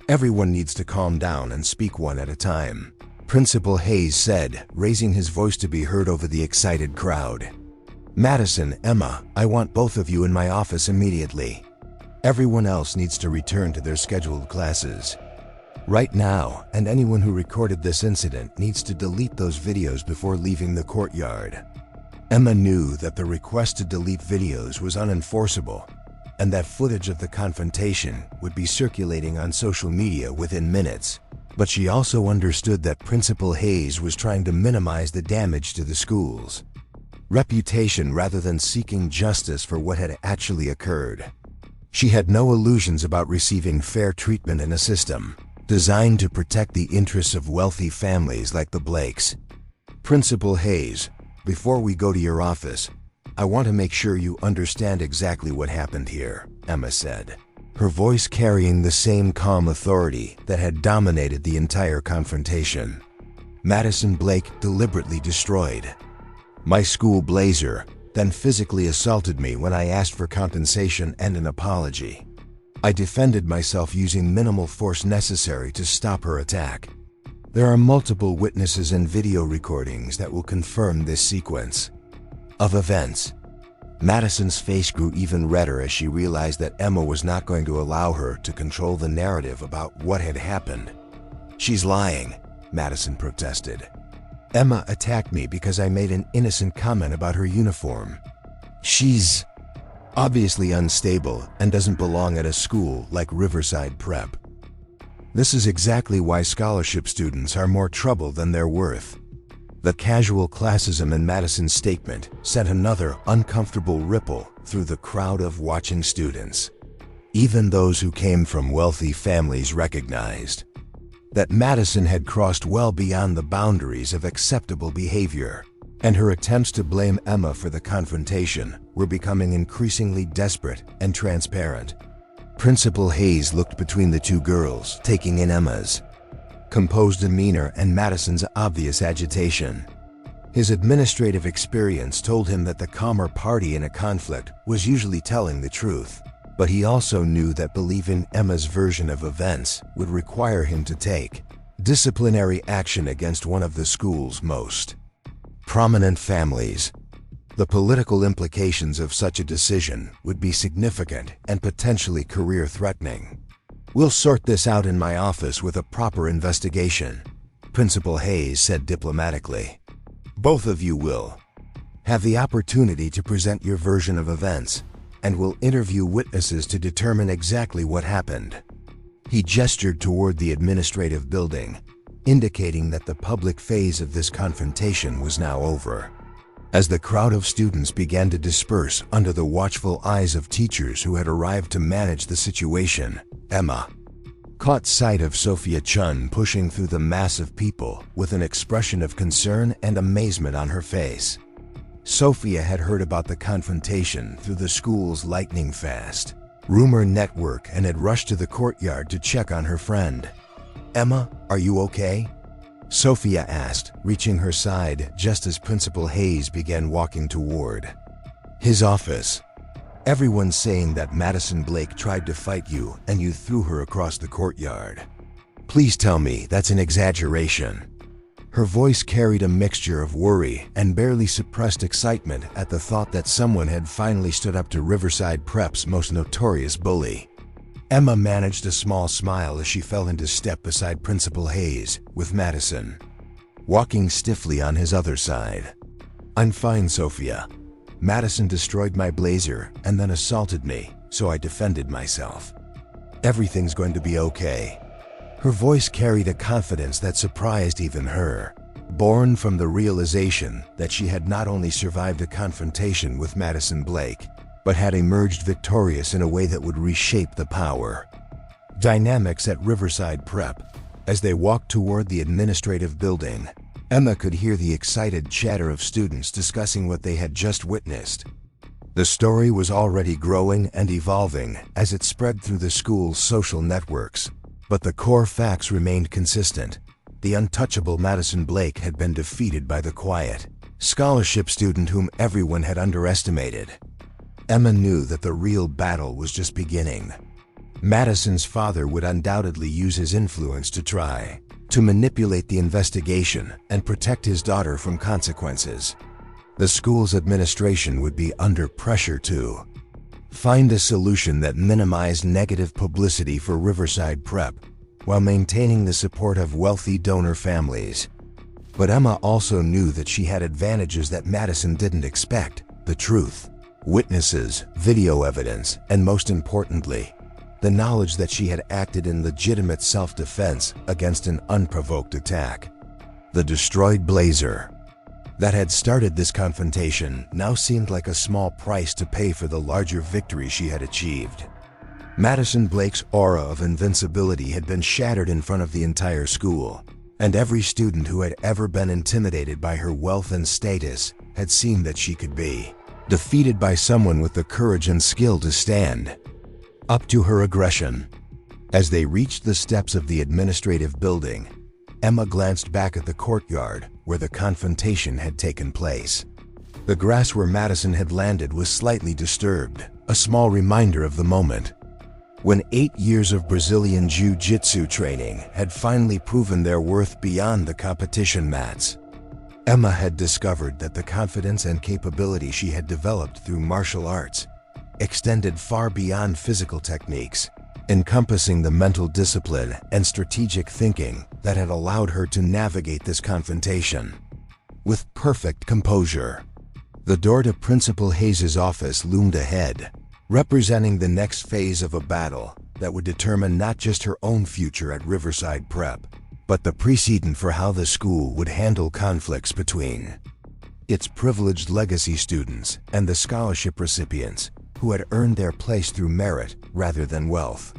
"Everyone needs to calm down and speak one at a time," Principal Hayes said, raising his voice to be heard over the excited crowd. "Madison, Emma, I want both of you in my office immediately. Everyone else needs to return to their scheduled classes right now, and anyone who recorded this incident needs to delete those videos before leaving the courtyard." Emma knew that the request to delete videos was unenforceable, and that footage of the confrontation would be circulating on social media within minutes. But she also understood that Principal Hayes was trying to minimize the damage to the school's reputation rather than seeking justice for what had actually occurred. She had no illusions about receiving fair treatment in a system designed to protect the interests of wealthy families like the Blakes. "Principal Hayes, before we go to your office, I want to make sure you understand exactly what happened here," Emma said, her voice carrying the same calm authority that had dominated the entire confrontation. "Madison Blake deliberately destroyed my school blazer, then physically assaulted me when I asked for compensation and an apology. I defended myself using minimal force necessary to stop her attack. There are multiple witnesses and video recordings that will confirm this sequence of events." Madison's face grew even redder as she realized that Emma was not going to allow her to control the narrative about what had happened. "She's lying," Madison protested. "Emma attacked me because I made an innocent comment about her uniform. She's obviously unstable and doesn't belong at a school like Riverside Prep." This is exactly why scholarship students are more trouble than they're worth. The casual classism in Madison's statement sent another uncomfortable ripple through the crowd of watching students. Even those who came from wealthy families recognized that Madison had crossed well beyond the boundaries of acceptable behavior, and her attempts to blame Emma for the confrontation were becoming increasingly desperate and transparent. Principal Hayes looked between the two girls, taking in Emma's composed demeanor and Madison's obvious agitation. His administrative experience told him that the calmer party in a conflict was usually telling the truth, but he also knew that believing Emma's version of events would require him to take disciplinary action against one of the school's most prominent families. The political implications of such a decision would be significant and potentially career-threatening. "We'll sort this out in my office with a proper investigation," Principal Hayes said diplomatically. "Both of you will have the opportunity to present your version of events, and we'll interview witnesses to determine exactly what happened." He gestured toward the administrative building, indicating that the public phase of this confrontation was now over. As the crowd of students began to disperse under the watchful eyes of teachers who had arrived to manage the situation, Emma caught sight of Sophia Chun pushing through the mass of people with an expression of concern and amazement on her face. Sophia had heard about the confrontation through the school's lightning-fast rumor network and had rushed to the courtyard to check on her friend. "Emma, are you okay?" Sophia asked, reaching her side just as Principal Hayes began walking toward his office. "Everyone's saying that Madison Blake tried to fight you and you threw her across the courtyard. Please tell me that's an exaggeration." Her voice carried a mixture of worry and barely suppressed excitement at the thought that someone had finally stood up to Riverside Prep's most notorious bully. Emma managed a small smile as she fell into step beside Principal Hayes, with Madison walking stiffly on his other side. "I'm fine, Sophia. Madison destroyed my blazer and then assaulted me, so I defended myself. Everything's going to be okay." Her voice carried a confidence that surprised even her, born from the realization that she had not only survived a confrontation with Madison Blake, but had emerged victorious in a way that would reshape the power dynamics at Riverside Prep. As they walked toward the administrative building, Emma could hear the excited chatter of students discussing what they had just witnessed. The story was already growing and evolving as it spread through the school's social networks, but the core facts remained consistent. The untouchable Madison Blake had been defeated by the quiet scholarship student whom everyone had underestimated. Emma knew that the real battle was just beginning. Madison's father would undoubtedly use his influence to try to manipulate the investigation and protect his daughter from consequences. The school's administration would be under pressure to find a solution that minimized negative publicity for Riverside Prep while maintaining the support of wealthy donor families. But Emma also knew that she had advantages that Madison didn't expect: the truth, witnesses, video evidence, and most importantly, the knowledge that she had acted in legitimate self-defense against an unprovoked attack. The destroyed blazer that had started this confrontation now seemed like a small price to pay for the larger victory she had achieved. Madison Blake's aura of invincibility had been shattered in front of the entire school, and every student who had ever been intimidated by her wealth and status had seen that she could be defeated by someone with the courage and skill to stand up to her aggression. As they reached the steps of the administrative building, Emma glanced back at the courtyard where the confrontation had taken place. The grass where Madison had landed was slightly disturbed, a small reminder of the moment when 8 years of Brazilian Jiu Jitsu training had finally proven their worth beyond the competition mats. Emma had discovered that the confidence and capability she had developed through martial arts extended far beyond physical techniques, encompassing the mental discipline and strategic thinking that had allowed her to navigate this confrontation with perfect composure. The door to Principal Hayes' office loomed ahead, representing the next phase of a battle that would determine not just her own future at Riverside Prep, but the precedent for how the school would handle conflicts between its privileged legacy students and the scholarship recipients who had earned their place through merit rather than wealth.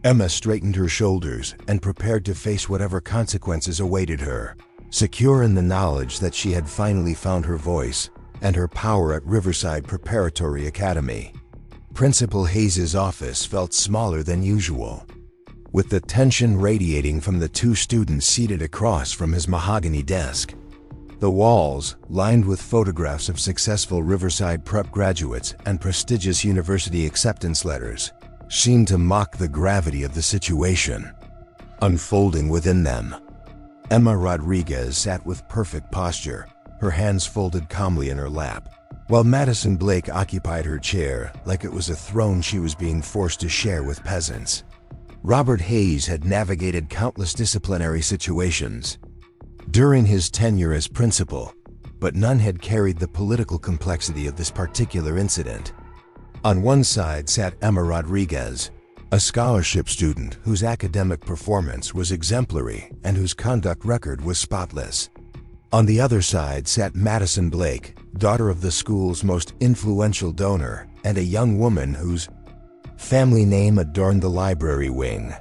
Emma straightened her shoulders and prepared to face whatever consequences awaited her, secure in the knowledge that she had finally found her voice and her power at Riverside Preparatory Academy. Principal Hayes' office felt smaller than usual, with the tension radiating from the two students seated across from his mahogany desk. The walls, lined with photographs of successful Riverside Prep graduates and prestigious university acceptance letters, seemed to mock the gravity of the situation unfolding within them. Emma Rodriguez sat with perfect posture, her hands folded calmly in her lap, while Madison Blake occupied her chair like it was a throne she was being forced to share with peasants. Robert Hayes had navigated countless disciplinary situations during his tenure as principal, but none had carried the political complexity of this particular incident. On one side sat Emma Rodriguez, a scholarship student whose academic performance was exemplary and whose conduct record was spotless. On the other side sat Madison Blake, daughter of the school's most influential donor and a young woman whose family name adorned the library wing.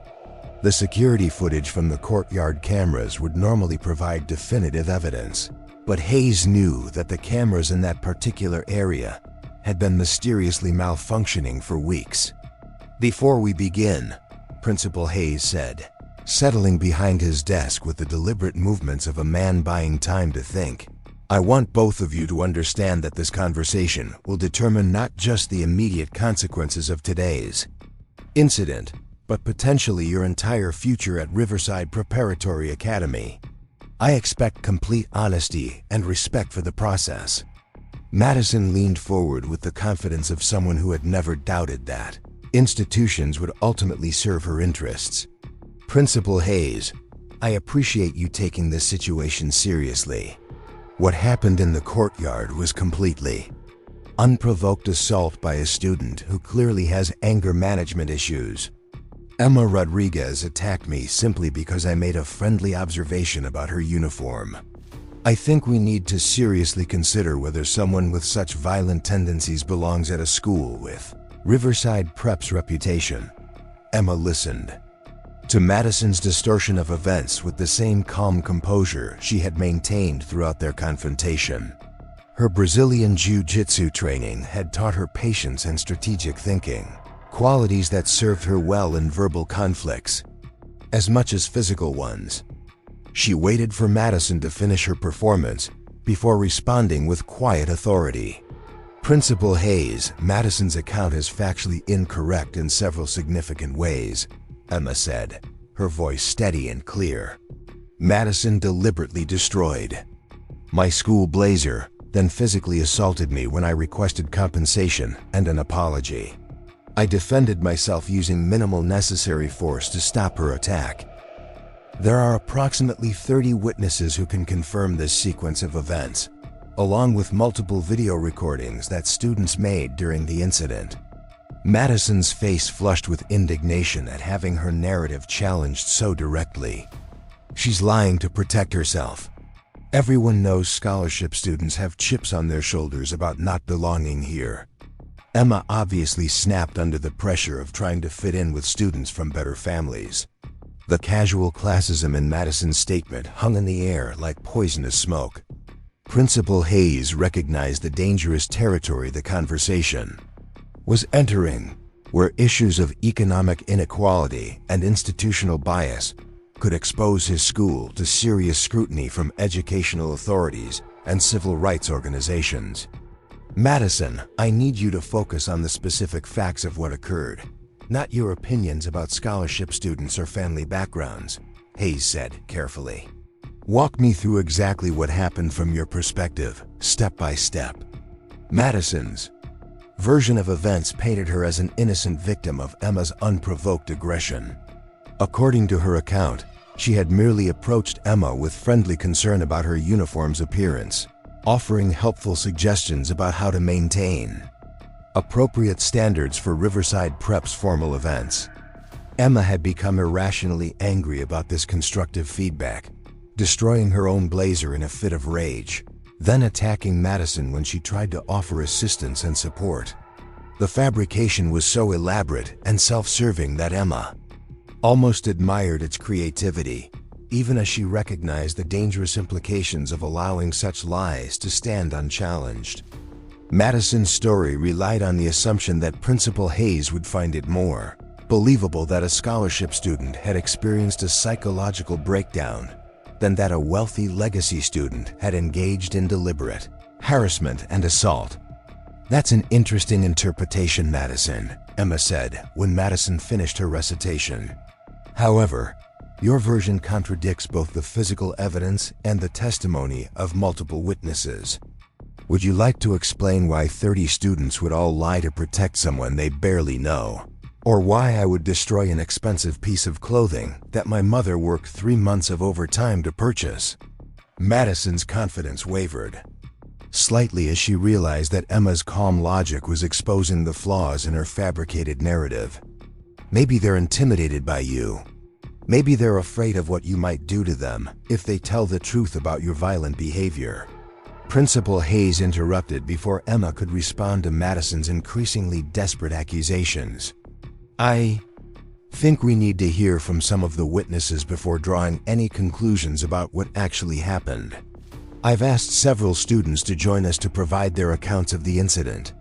The security footage from the courtyard cameras would normally provide definitive evidence, but Hayes knew that the cameras in that particular area had been mysteriously malfunctioning for weeks. "Before we begin," Principal Hayes said, settling behind his desk with the deliberate movements of a man buying time to think, "I want both of you to understand that this conversation will determine not just the immediate consequences of today's incident, but potentially your entire future at Riverside Preparatory Academy. I expect complete honesty and respect for the process." Madison leaned forward with the confidence of someone who had never doubted that institutions would ultimately serve her interests. "Principal Hayes, I appreciate you taking this situation seriously. What happened in the courtyard was completely unprovoked assault by a student who clearly has anger management issues. Emma Rodriguez attacked me simply because I made a friendly observation about her uniform. I think we need to seriously consider whether someone with such violent tendencies belongs at a school with Riverside Prep's reputation." Emma listened to Madison's distortion of events with the same calm composure she had maintained throughout their confrontation. Her Brazilian Jiu Jitsu training had taught her patience and strategic thinking, qualities that served her well in verbal conflicts, as much as physical ones. She waited for Madison to finish her performance before responding with quiet authority. "Principal Hayes, Madison's account is factually incorrect in several significant ways," Emma said, her voice steady and clear. "Madison deliberately destroyed my school blazer, then physically assaulted me when I requested compensation and an apology. I defended myself using minimal necessary force to stop her attack. There are approximately 30 witnesses who can confirm this sequence of events, along with multiple video recordings that students made during the incident." Madison's face flushed with indignation at having her narrative challenged so directly. "She's lying to protect herself. Everyone knows scholarship students have chips on their shoulders about not belonging here." Emma obviously snapped under the pressure of trying to fit in with students from better families. The casual classism in Madison's statement hung in the air like poisonous smoke. Principal Hayes recognized the dangerous territory the conversation was entering, where issues of economic inequality and institutional bias could expose his school to serious scrutiny from educational authorities and civil rights organizations. "Madison, I need you to focus on the specific facts of what occurred, not your opinions about scholarship students or family backgrounds," Hayes said carefully. "Walk me through exactly what happened from your perspective, step by step." Madison's version of events painted her as an innocent victim of Emma's unprovoked aggression. According to her account, she had merely approached Emma with friendly concern about her uniform's appearance, offering helpful suggestions about how to maintain appropriate standards for Riverside Prep's formal events. Emma had become irrationally angry about this constructive feedback, destroying her own blazer in a fit of rage, then attacking Madison when she tried to offer assistance and support. The fabrication was so elaborate and self-serving that Emma almost admired its creativity, even as she recognized the dangerous implications of allowing such lies to stand unchallenged. Madison's story relied on the assumption that Principal Hayes would find it more believable that a scholarship student had experienced a psychological breakdown than that a wealthy legacy student had engaged in deliberate harassment and assault. "That's an interesting interpretation, Madison," Emma said when Madison finished her recitation. "However, your version contradicts both the physical evidence and the testimony of multiple witnesses. Would you like to explain why 30 students would all lie to protect someone they barely know? Or why I would destroy an expensive piece of clothing that my mother worked 3 months of overtime to purchase?" Madison's confidence wavered slightly as she realized that Emma's calm logic was exposing the flaws in her fabricated narrative. "Maybe they're intimidated by you. Maybe they're afraid of what you might do to them if they tell the truth about your violent behavior." Principal Hayes interrupted before Emma could respond to Madison's increasingly desperate accusations. "I think we need to hear from some of the witnesses before drawing any conclusions about what actually happened. I've asked several students to join us to provide their accounts of the incident."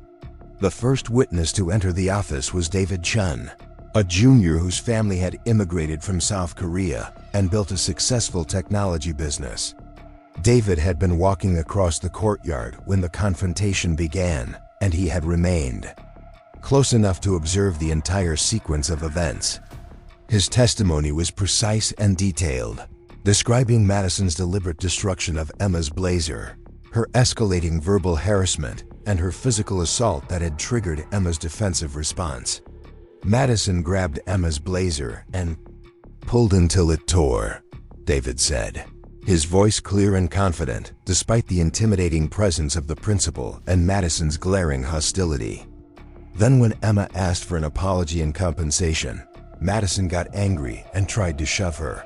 The first witness to enter the office was David Chun, a junior whose family had immigrated from South Korea and built a successful technology business. David had been walking across the courtyard when the confrontation began, and he had remained close enough to observe the entire sequence of events. His testimony was precise and detailed, describing Madison's deliberate destruction of Emma's blazer, her escalating verbal harassment, and her physical assault that had triggered Emma's defensive response. "Madison grabbed Emma's blazer and pulled until it tore," David said, his voice clear and confident despite the intimidating presence of the principal and Madison's glaring hostility. Then when Emma asked for an apology and compensation, Madison got angry and tried to shove her.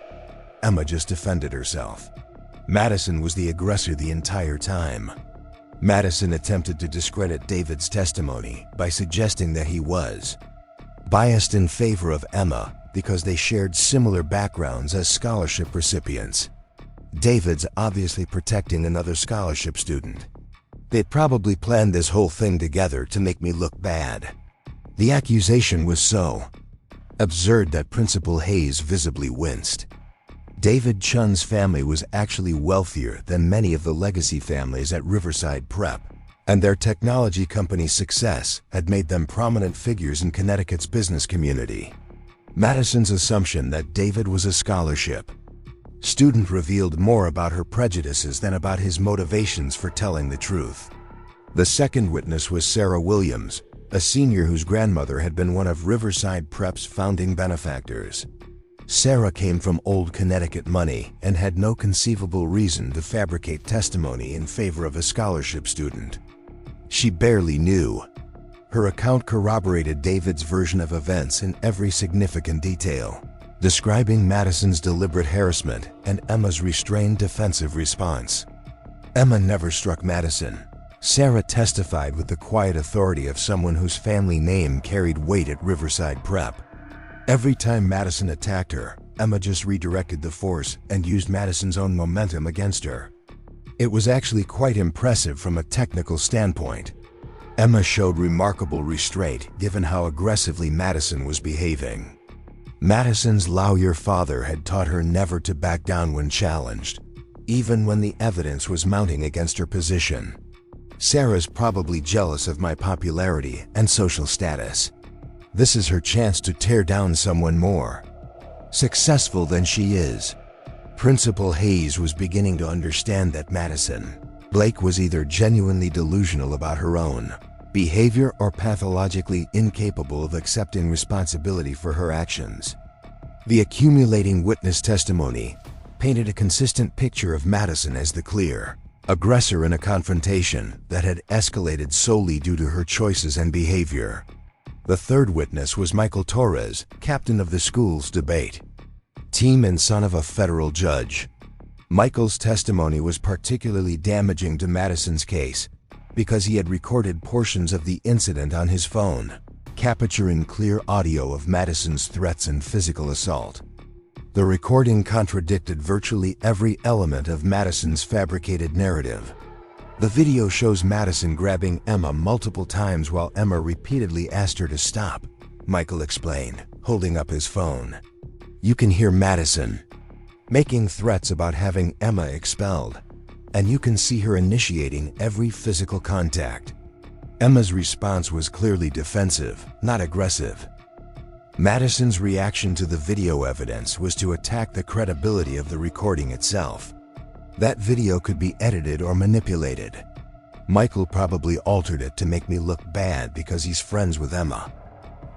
Emma just defended herself. Madison was the aggressor the entire time. Madison attempted to discredit David's testimony by suggesting that he was biased in favor of Emma because they shared similar backgrounds as scholarship recipients. David's obviously protecting another scholarship student. "They'd probably planned this whole thing together to make me look bad." The accusation was so absurd that Principal Hayes visibly winced. David Chun's family was actually wealthier than many of the legacy families at Riverside Prep, and their technology company's success had made them prominent figures in Connecticut's business community. Madison's assumption that David was a scholarship student revealed more about her prejudices than about his motivations for telling the truth. The second witness was Sarah Williams, a senior whose grandmother had been one of Riverside Prep's founding benefactors. Sarah came from old Connecticut money and had no conceivable reason to fabricate testimony in favor of a scholarship student. She barely knew. Her account corroborated David's version of events in every significant detail, describing Madison's deliberate harassment and Emma's restrained defensive response. Emma never struck Madison. Sarah testified with the quiet authority of someone whose family name carried weight at Riverside Prep. Every time Madison attacked her, Emma just redirected the force and used Madison's own momentum against her. It was actually quite impressive from a technical standpoint. Emma showed remarkable restraint given how aggressively Madison was behaving. Madison's lawyer father had taught her never to back down when challenged, even when the evidence was mounting against her position. "Sarah's probably jealous of my popularity and social status. This is her chance to tear down someone more successful than she is." Principal Hayes was beginning to understand that Madison Blake was either genuinely delusional about her own behavior or pathologically incapable of accepting responsibility for her actions. The accumulating witness testimony painted a consistent picture of Madison as the clear aggressor in a confrontation that had escalated solely due to her choices and behavior. The third witness was Michael Torres, captain of the school's debate team and son of a federal judge. Michael's testimony was particularly damaging to Madison's case because he had recorded portions of the incident on his phone, capturing clear audio of Madison's threats and physical assault. The recording contradicted virtually every element of Madison's fabricated narrative. The video shows Madison grabbing Emma multiple times while Emma repeatedly asked her to stop, Michael explained, holding up his phone. You can hear Madison making threats about having Emma expelled, and you can see her initiating every physical contact. Emma's response was clearly defensive, not aggressive. Madison's reaction to the video evidence was to attack the credibility of the recording itself. That video could be edited or manipulated. Michael probably altered it to make me look bad because he's friends with Emma.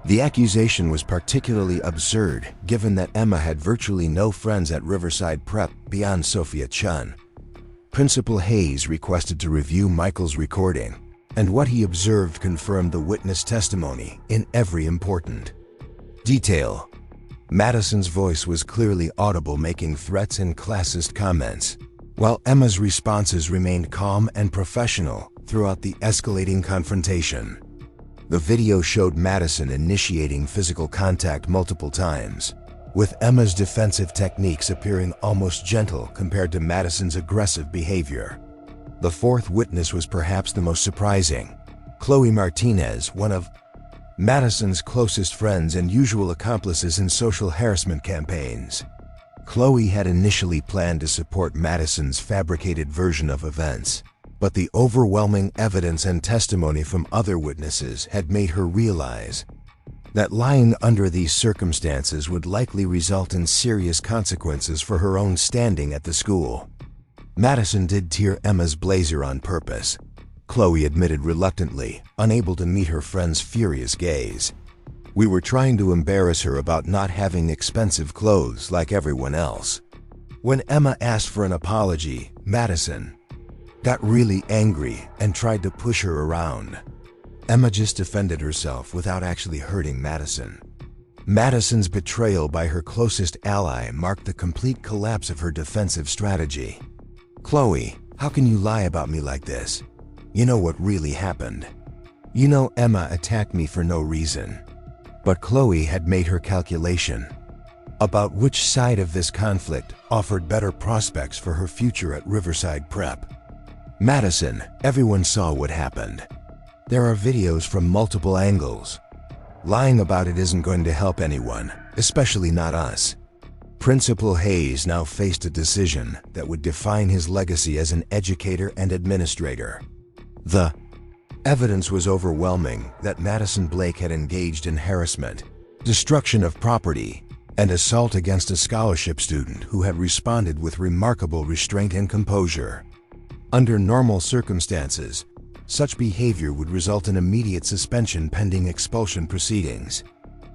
The accusation was particularly absurd given that Emma had virtually no friends at Riverside Prep beyond Sophia Chun. Principal Hayes requested to review Michael's recording, and what he observed confirmed the witness testimony in every important detail. Madison's voice was clearly audible, making threats and classist comments, while Emma's responses remained calm and professional throughout the escalating confrontation. The video showed Madison initiating physical contact multiple times, with Emma's defensive techniques appearing almost gentle compared to Madison's aggressive behavior. The fourth witness was perhaps the most surprising. Chloe Martinez, one of Madison's closest friends and usual accomplices in social harassment campaigns. Chloe had initially planned to support Madison's fabricated version of events, but the overwhelming evidence and testimony from other witnesses had made her realize that lying under these circumstances would likely result in serious consequences for her own standing at the school. Madison did tear Emma's blazer on purpose, Chloe admitted reluctantly, unable to meet her friend's furious gaze. We were trying to embarrass her about not having expensive clothes like everyone else. When Emma asked for an apology, Madison got really angry and tried to push her around. Emma just defended herself without actually hurting Madison. Madison's betrayal by her closest ally marked the complete collapse of her defensive strategy. Chloe, how can you lie about me like this? You know what really happened. You know Emma attacked me for no reason. But Chloe had made her calculation about which side of this conflict offered better prospects for her future at Riverside Prep. Madison, everyone saw what happened. There are videos from multiple angles. Lying about it isn't going to help anyone, especially not us. Principal Hayes now faced a decision that would define his legacy as an educator and administrator. The evidence was overwhelming that Madison Blake had engaged in harassment, destruction of property, and assault against a scholarship student who had responded with remarkable restraint and composure. Under normal circumstances, such behavior would result in immediate suspension pending expulsion proceedings.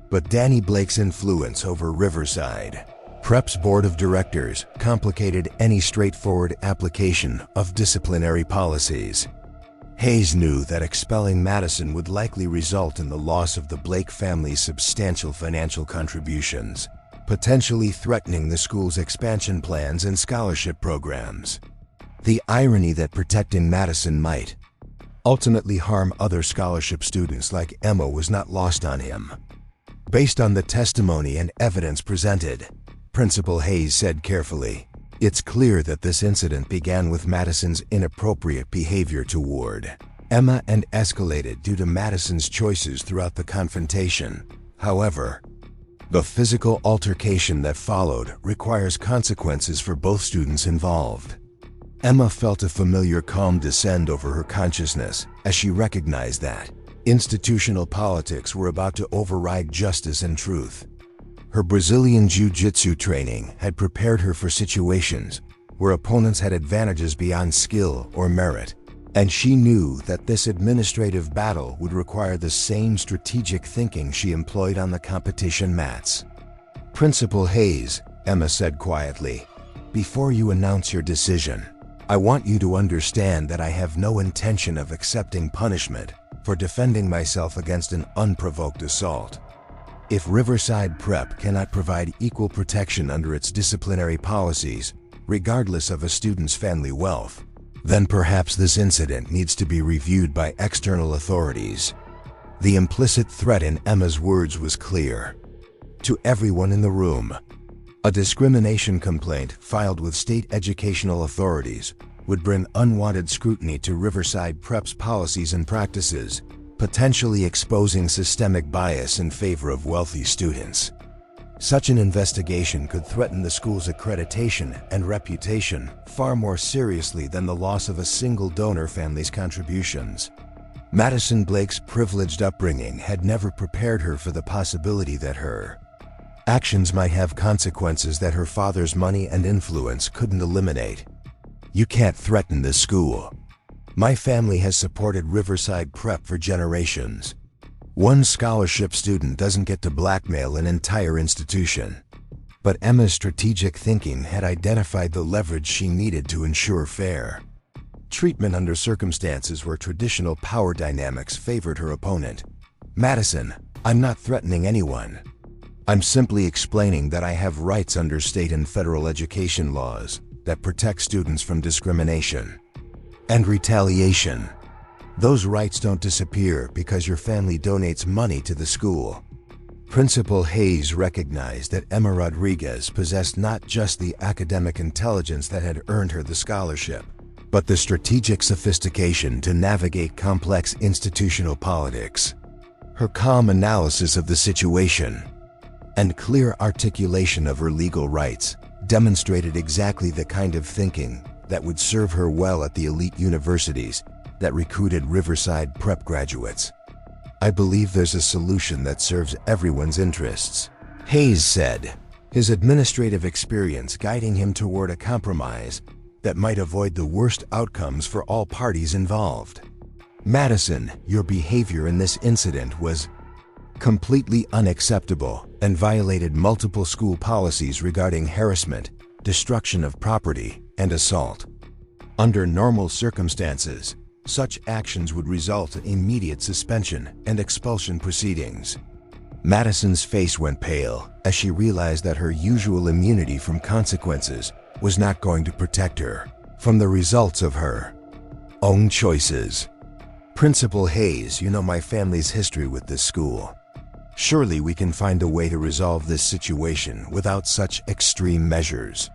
But Danny Blake's influence over Riverside Prep's board of directors complicated any straightforward application of disciplinary policies. Hayes knew that expelling Madison would likely result in the loss of the Blake family's substantial financial contributions, potentially threatening the school's expansion plans and scholarship programs. The irony that protecting Madison might ultimately harm other scholarship students like Emma was not lost on him. Based on the testimony and evidence presented, Principal Hayes said carefully, "It's clear that this incident began with Madison's inappropriate behavior toward Emma and escalated due to Madison's choices throughout the confrontation. However, the physical altercation that followed requires consequences for both students involved." Emma felt a familiar calm descend over her consciousness as she recognized that institutional politics were about to override justice and truth. Her Brazilian Jiu Jitsu training had prepared her for situations where opponents had advantages beyond skill or merit, and she knew that this administrative battle would require the same strategic thinking she employed on the competition mats. "Principal Hayes," Emma said quietly, "before you announce your decision, I want you to understand that I have no intention of accepting punishment for defending myself against an unprovoked assault. If Riverside Prep cannot provide equal protection under its disciplinary policies, regardless of a student's family wealth, then perhaps this incident needs to be reviewed by external authorities. The implicit threat in Emma's words was clear. To everyone in the room, a discrimination complaint filed with state educational authorities would bring unwanted scrutiny to Riverside Prep's policies and practices, potentially exposing systemic bias in favor of wealthy students. Such an investigation could threaten the school's accreditation and reputation far more seriously than the loss of a single donor family's contributions. Madison Blake's privileged upbringing had never prepared her for the possibility that her actions might have consequences that her father's money and influence couldn't eliminate. "You can't threaten this school. My family has supported Riverside Prep for generations. One scholarship student doesn't get to blackmail an entire institution." But Emma's strategic thinking had identified the leverage she needed to ensure fair treatment under circumstances where traditional power dynamics favored her opponent. "Madison, I'm not threatening anyone. I'm simply explaining that I have rights under state and federal education laws that protect students from discrimination and retaliation. Those rights don't disappear because your family donates money to the school." Principal Hayes recognized that Emma Rodriguez possessed not just the academic intelligence that had earned her the scholarship, but the strategic sophistication to navigate complex institutional politics. Her calm analysis of the situation and clear articulation of her legal rights demonstrated exactly the kind of thinking that would serve her well at the elite universities that recruited Riverside Prep graduates. "I believe there's a solution that serves everyone's interests," Hayes said, his administrative experience guiding him toward a compromise that might avoid the worst outcomes for all parties involved. "Madison, your behavior in this incident was completely unacceptable and violated multiple school policies regarding harassment, destruction of property, and assault. Under normal circumstances, such actions would result in immediate suspension and expulsion proceedings." Madison's face went pale as she realized that her usual immunity from consequences was not going to protect her from the results of her own choices. "Principal Hayes, you know my family's history with this school. Surely we can find a way to resolve this situation without such extreme measures."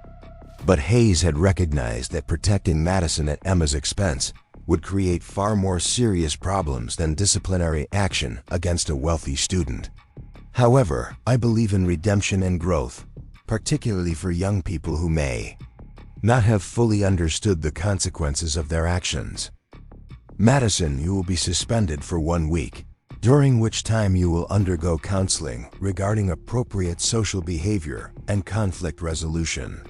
But Hayes had recognized that protecting Madison at Emma's expense would create far more serious problems than disciplinary action against a wealthy student. "However, I believe in redemption and growth, particularly for young people who may not have fully understood the consequences of their actions. Madison, you will be suspended for 1 week, during which time you will undergo counseling regarding appropriate social behavior and conflict resolution."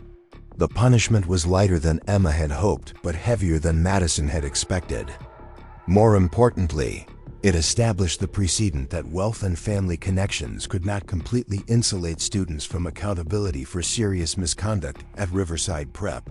The punishment was lighter than Emma had hoped, but heavier than Madison had expected. More importantly, it established the precedent that wealth and family connections could not completely insulate students from accountability for serious misconduct at Riverside Prep.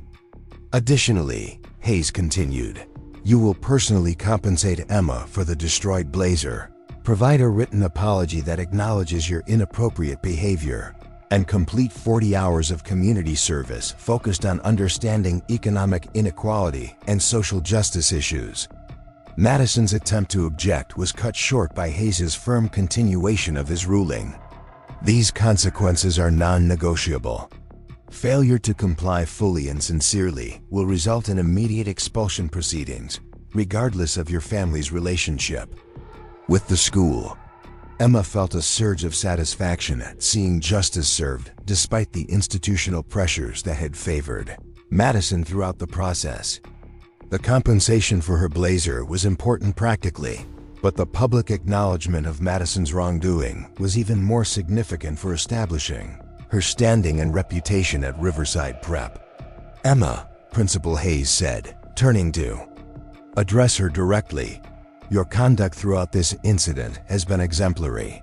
"Additionally," Hayes continued, "you will personally compensate Emma for the destroyed blazer, provide a written apology that acknowledges your inappropriate behavior, and complete 40 hours of community service focused on understanding economic inequality and social justice issues." Madison's attempt to object was cut short by Hayes's firm continuation of his ruling. "These consequences are non-negotiable. Failure to comply fully and sincerely will result in immediate expulsion proceedings, regardless of your family's relationship with the school." Emma felt a surge of satisfaction at seeing justice served despite the institutional pressures that had favored Madison throughout the process. The compensation for her blazer was important practically, but the public acknowledgement of Madison's wrongdoing was even more significant for establishing her standing and reputation at Riverside Prep. "Emma," Principal Hayes said, turning to address her directly, "your conduct throughout this incident has been exemplary.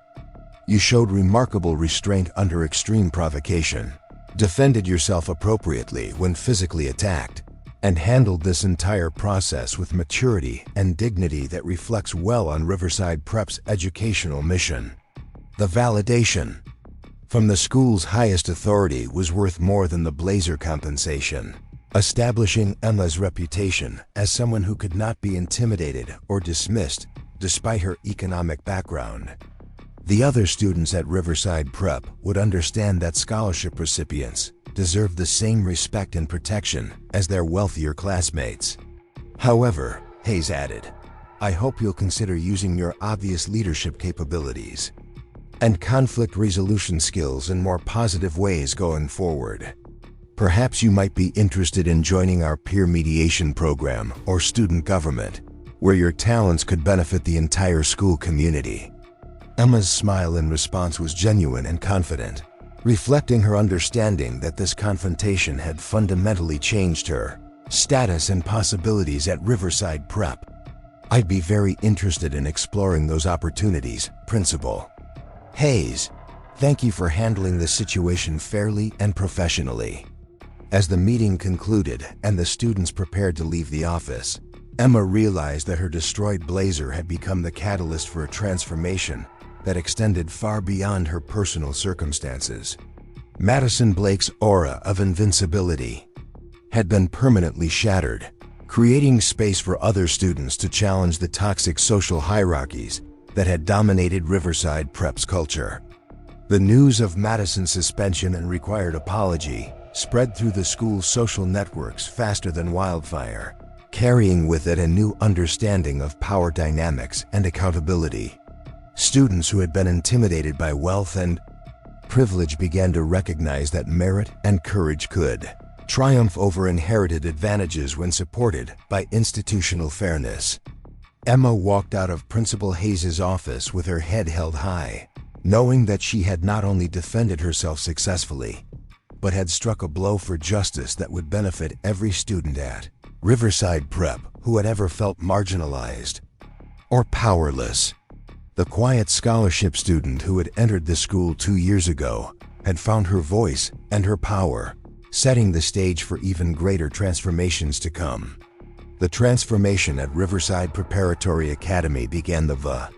You showed remarkable restraint under extreme provocation, defended yourself appropriately when physically attacked, and handled this entire process with maturity and dignity that reflects well on Riverside Prep's educational mission. The validation from the school's highest authority was worth more than the blazer compensation, establishing Emma's reputation as someone who could not be intimidated or dismissed despite her economic background. The other students at Riverside Prep would understand that scholarship recipients deserve the same respect and protection as their wealthier classmates. However, Hayes added, "I hope you'll consider using your obvious leadership capabilities and conflict resolution skills in more positive ways going forward. Perhaps you might be interested in joining our peer mediation program or student government, where your talents could benefit the entire school community." Emma's smile in response was genuine and confident, reflecting her understanding that this confrontation had fundamentally changed her status and possibilities at Riverside Prep. "I'd be very interested in exploring those opportunities, Principal Hayes. Thank you for handling this situation fairly and professionally." As the meeting concluded and the students prepared to leave the office, Emma realized that her destroyed blazer had become the catalyst for a transformation that extended far beyond her personal circumstances. Madison Blake's aura of invincibility had been permanently shattered, creating space for other students to challenge the toxic social hierarchies that had dominated Riverside Prep's culture. The news of Madison's suspension and required apology spread through the school's social networks faster than wildfire, carrying with it a new understanding of power dynamics and accountability. Students who had been intimidated by wealth and privilege began to recognize that merit and courage could triumph over inherited advantages when supported by institutional fairness. Emma walked out of Principal Hayes' office with her head held high, knowing that she had not only defended herself successfully, but had struck a blow for justice that would benefit every student at Riverside Prep who had ever felt marginalized or powerless. The quiet scholarship student who had entered the school 2 years ago had found her voice and her power, setting the stage for even greater transformations to come. The transformation at Riverside Preparatory Academy began the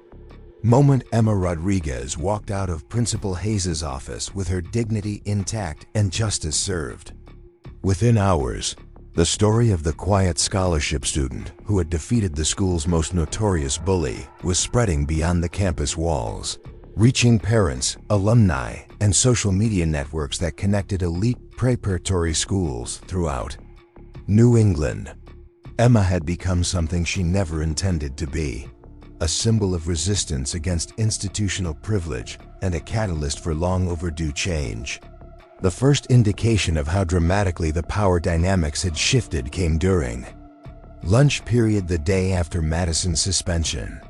moment Emma Rodriguez walked out of Principal Hayes' office with her dignity intact and justice served. Within hours, the story of the quiet scholarship student who had defeated the school's most notorious bully was spreading beyond the campus walls, reaching parents, alumni, and social media networks that connected elite preparatory schools throughout New England. Emma had become something she never intended to be, a symbol of resistance against institutional privilege and a catalyst for long overdue change. The first indication of how dramatically the power dynamics had shifted came during lunch period the day after Madison's suspension.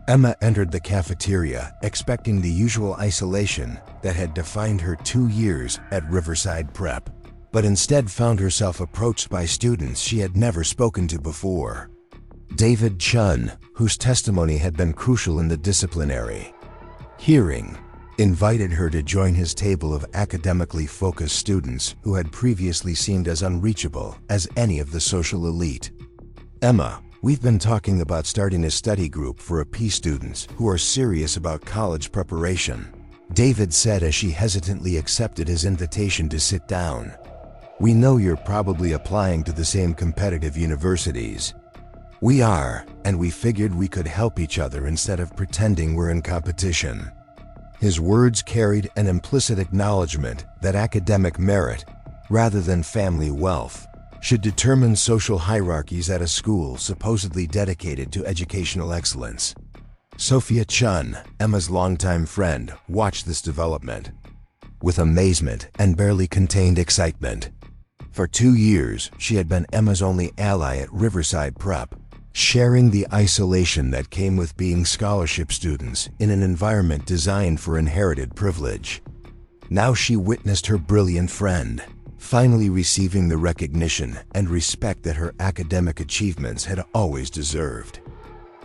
Emma entered the cafeteria expecting the usual isolation that had defined her 2 years at Riverside Prep, but instead found herself approached by students she had never spoken to before. David Chun, whose testimony had been crucial in the disciplinary hearing, invited her to join his table of academically focused students who had previously seemed as unreachable as any of the social elite. "Emma, we've been talking about starting a study group for AP students who are serious about college preparation," David said as she hesitantly accepted his invitation to sit down. "We know you're probably applying to the same competitive universities. We are, and we figured we could help each other instead of pretending we're in competition." His words carried an implicit acknowledgement that academic merit, rather than family wealth, should determine social hierarchies at a school supposedly dedicated to educational excellence. Sophia Chun, Emma's longtime friend, watched this development with amazement and barely contained excitement. For 2 years, she had been Emma's only ally at Riverside Prep, sharing the isolation that came with being scholarship students in an environment designed for inherited privilege. Now she witnessed her brilliant friend finally receiving the recognition and respect that her academic achievements had always deserved.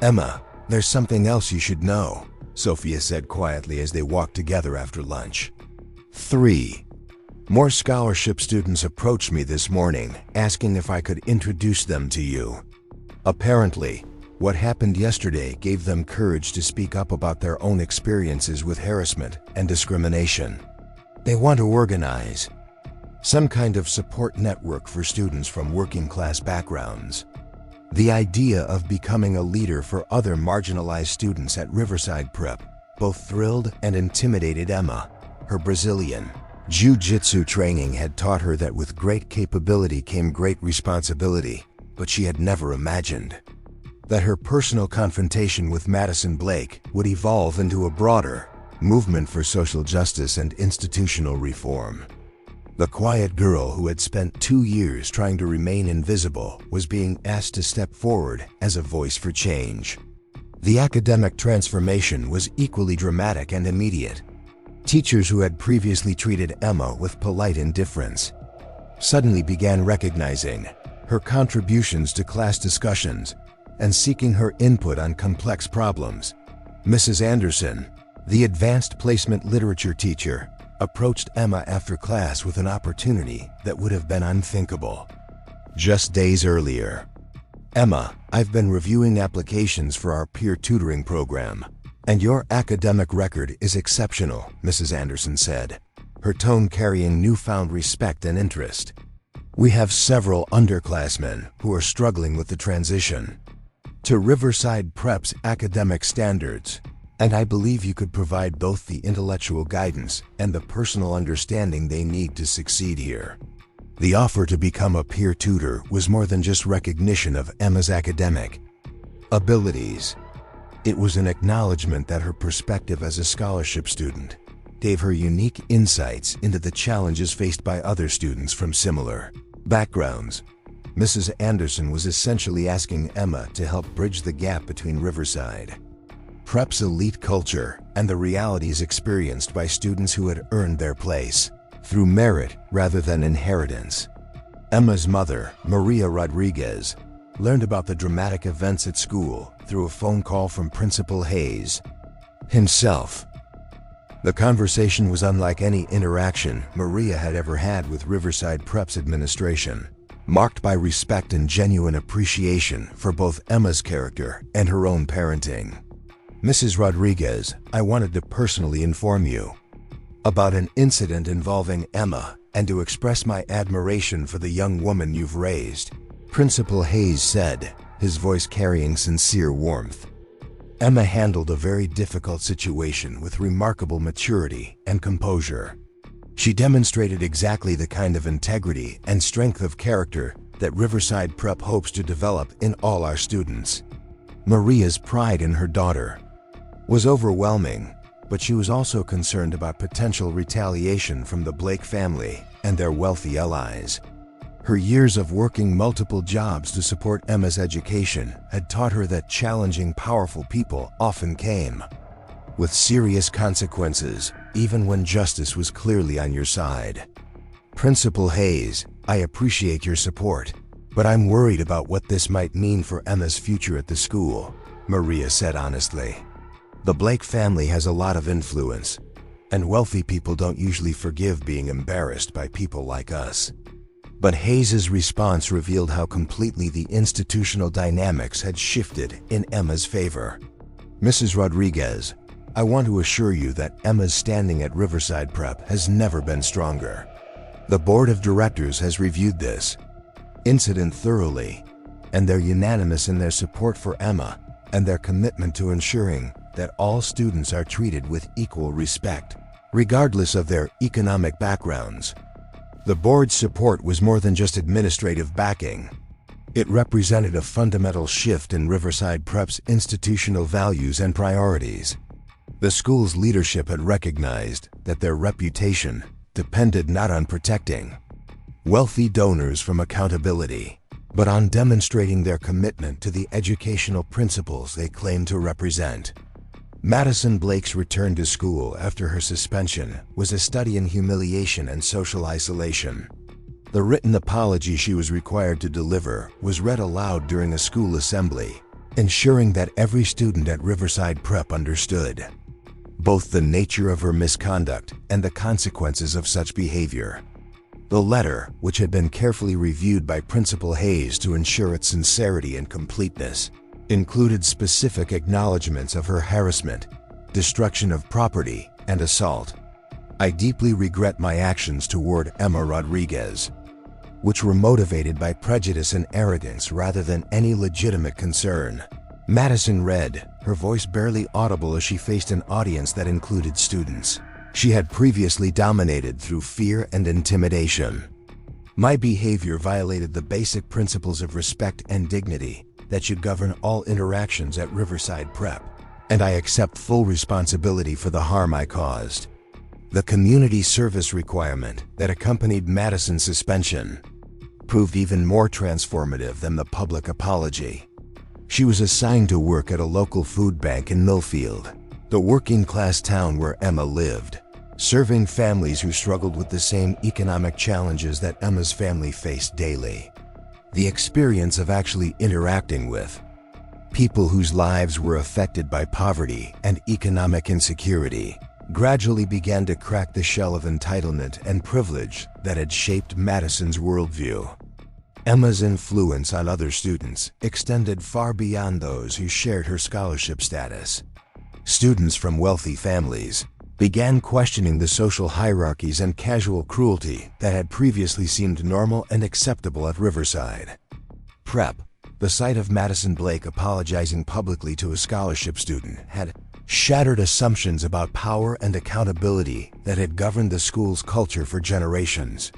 "Emma, there's something else you should know," Sophia said quietly as they walked together after lunch. 3. More scholarship students approached me this morning, asking if I could introduce them to you. Apparently, what happened yesterday gave them courage to speak up about their own experiences with harassment and discrimination. They want to organize some kind of support network for students from working-class backgrounds. The idea of becoming a leader for other marginalized students at Riverside Prep both thrilled and intimidated Emma. Her Brazilian Jiu Jitsu training had taught her that with great capability came great responsibility, but she had never imagined that her personal confrontation with Madison Blake would evolve into a broader movement for social justice and institutional reform. The quiet girl who had spent 2 years trying to remain invisible was being asked to step forward as a voice for change. The academic transformation was equally dramatic and immediate. Teachers who had previously treated Emma with polite indifference suddenly began recognizing her contributions to class discussions and seeking her input on complex problems. Mrs. Anderson, the advanced placement literature teacher, approached Emma after class with an opportunity that would have been unthinkable just days earlier. "Emma, I've been reviewing applications for our peer tutoring program, and your academic record is exceptional," Mrs. Anderson said, her tone carrying newfound respect and interest. "We have several underclassmen who are struggling with the transition to Riverside Prep's academic standards, and I believe you could provide both the intellectual guidance and the personal understanding they need to succeed here." The offer to become a peer tutor was more than just recognition of Emma's academic abilities. It was an acknowledgement that her perspective as a scholarship student gave her unique insights into the challenges faced by other students from similar backgrounds. Mrs. Anderson was essentially asking Emma to help bridge the gap between Riverside Prep's elite culture and the realities experienced by students who had earned their place through merit rather than inheritance. Emma's mother, Maria Rodriguez, learned about the dramatic events at school through a phone call from Principal Hayes himself. The conversation was unlike any interaction Maria had ever had with Riverside Prep's administration, marked by respect and genuine appreciation for both Emma's character and her own parenting. "Mrs. Rodriguez, I wanted to personally inform you about an incident involving Emma and to express my admiration for the young woman you've raised," Principal Hayes said, his voice carrying sincere warmth. Emma handled a very difficult situation with remarkable maturity and composure. She demonstrated exactly the kind of integrity and strength of character that Riverside Prep hopes to develop in all our students. Maria's pride in her daughter was overwhelming, but she was also concerned about potential retaliation from the Blake family and their wealthy allies. Her years of working multiple jobs to support Emma's education had taught her that challenging powerful people often came with serious consequences, even when justice was clearly on your side. "Principal Hayes, I appreciate your support, but I'm worried about what this might mean for Emma's future at the school," Maria said honestly. "The Blake family has a lot of influence, and wealthy people don't usually forgive being embarrassed by people like us." But Hayes's response revealed how completely the institutional dynamics had shifted in Emma's favor. "Mrs. Rodriguez, I want to assure you that Emma's standing at Riverside Prep has never been stronger. The board of directors has reviewed this incident thoroughly, and they're unanimous in their support for Emma and their commitment to ensuring that all students are treated with equal respect, regardless of their economic backgrounds." The board's support was more than just administrative backing. It represented a fundamental shift in Riverside Prep's institutional values and priorities. The school's leadership had recognized that their reputation depended not on protecting wealthy donors from accountability, but on demonstrating their commitment to the educational principles they claim to represent. Madison Blake's return to school after her suspension was a study in humiliation and social isolation. The written apology she was required to deliver was read aloud during a school assembly, ensuring that every student at Riverside Prep understood both the nature of her misconduct and the consequences of such behavior. The letter, which had been carefully reviewed by Principal Hayes to ensure its sincerity and completeness, included specific acknowledgments of her harassment, destruction of property, and assault. I deeply regret my actions toward Emma Rodriguez, which were motivated by prejudice and arrogance rather than any legitimate concern. Madison read, her voice barely audible as she faced an audience that included students she had previously dominated through fear and intimidation. My behavior violated the basic principles of respect and dignity that should govern all interactions at Riverside Prep, and I accept full responsibility for the harm I caused. The community service requirement that accompanied Madison's suspension proved even more transformative than the public apology. She was assigned to work at a local food bank in Millfield, the working-class town where Emma lived, serving families who struggled with the same economic challenges that Emma's family faced daily. The experience of actually interacting with people whose lives were affected by poverty and economic insecurity gradually began to crack the shell of entitlement and privilege that had shaped Madison's worldview. Emma's influence on other students extended far beyond those who shared her scholarship status. Students from wealthy families began questioning the social hierarchies and casual cruelty that had previously seemed normal and acceptable at Riverside Prep. The sight of Madison Blake apologizing publicly to a scholarship student had shattered assumptions about power and accountability that had governed the school's culture for generations.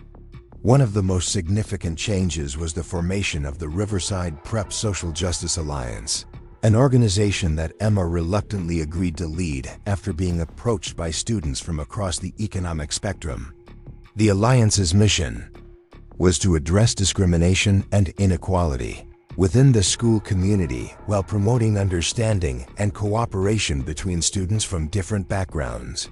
One of the most significant changes was the formation of the Riverside Prep Social Justice Alliance, an organization that Emma reluctantly agreed to lead after being approached by students from across the economic spectrum. The Alliance's mission was to address discrimination and inequality within the school community while promoting understanding and cooperation between students from different backgrounds.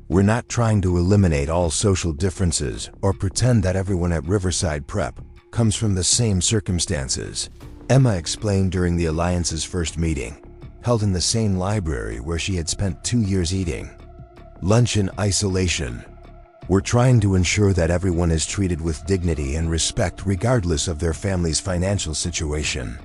We're not trying to eliminate all social differences or pretend that everyone at Riverside Prep comes from the same circumstances, Emma explained during the Alliance's first meeting, held in the same library where she had spent 2 years eating lunch in isolation. We're trying to ensure that everyone is treated with dignity and respect regardless of their family's financial situation.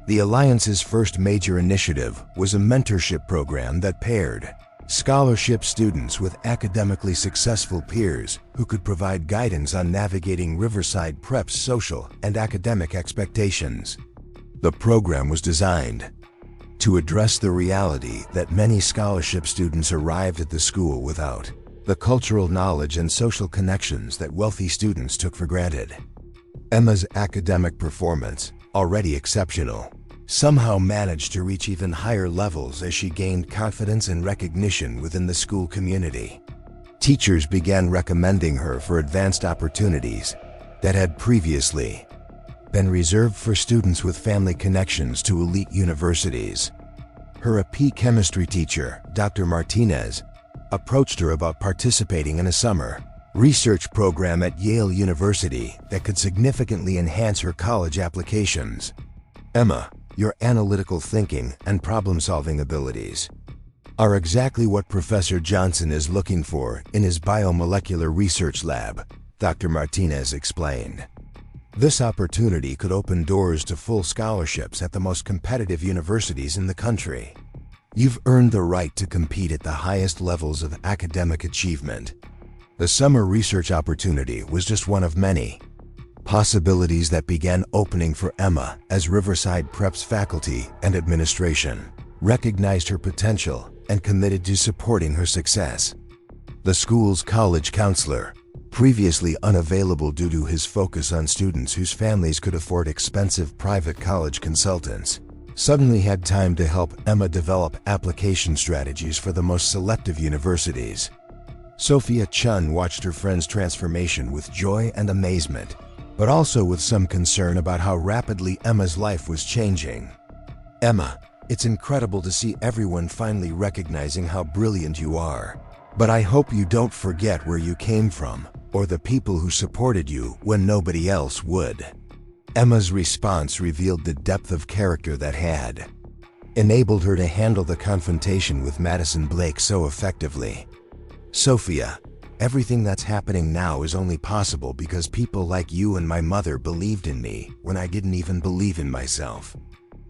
The Alliance's first major initiative was a mentorship program that paired scholarship students with academically successful peers who could provide guidance on navigating Riverside Prep's social and academic expectations. The program was designed to address the reality that many scholarship students arrived at the school without the cultural knowledge and social connections that wealthy students took for granted. Emma's academic performance, already exceptional, somehow managed to reach even higher levels as she gained confidence and recognition within the school community. Teachers began recommending her for advanced opportunities that had previously been reserved for students with family connections to elite universities. Her AP chemistry teacher, Dr. Martinez, approached her about participating in a summer research program at Yale University that could significantly enhance her college applications. Emma, your analytical thinking and problem-solving abilities are exactly what Professor Johnson is looking for in his biomolecular research lab, Dr. Martinez explained. This opportunity could open doors to full scholarships at the most competitive universities in the country. You've earned the right to compete at the highest levels of academic achievement. The summer research opportunity was just one of many possibilities that began opening for Emma as Riverside Prep's faculty and administration recognized her potential and committed to supporting her success. The school's college counselor, previously unavailable due to his focus on students whose families could afford expensive private college consultants, suddenly had time to help Emma develop application strategies for the most selective universities. Sophia Chun watched her friend's transformation with joy and amazement, but also with some concern about how rapidly Emma's life was changing. Emma, it's incredible to see everyone finally recognizing how brilliant you are. But I hope you don't forget where you came from, or the people who supported you when nobody else would. Emma's response revealed the depth of character that had enabled her to handle the confrontation with Madison Blake so effectively. Sophia, Everything that's happening now is only possible because people like you and my mother believed in me when I didn't even believe in myself.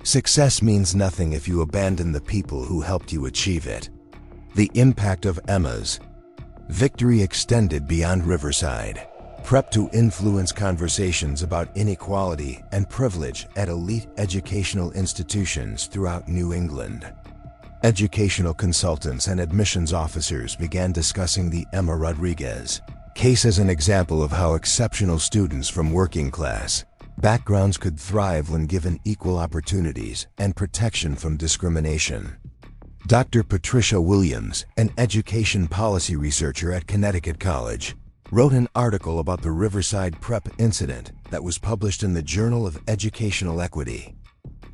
Success means nothing if you abandon the people who helped you achieve it. The impact of Emma's victory extended beyond Riverside Prep to influence conversations about inequality and privilege at elite educational institutions throughout New England. Educational consultants and admissions officers began discussing the Emma Rodriguez case as an example of how exceptional students from working class backgrounds could thrive when given equal opportunities and protection from discrimination. Dr. Patricia Williams, an education policy researcher at Connecticut College, wrote an article about the Riverside Prep incident that was published in the Journal of Educational Equity.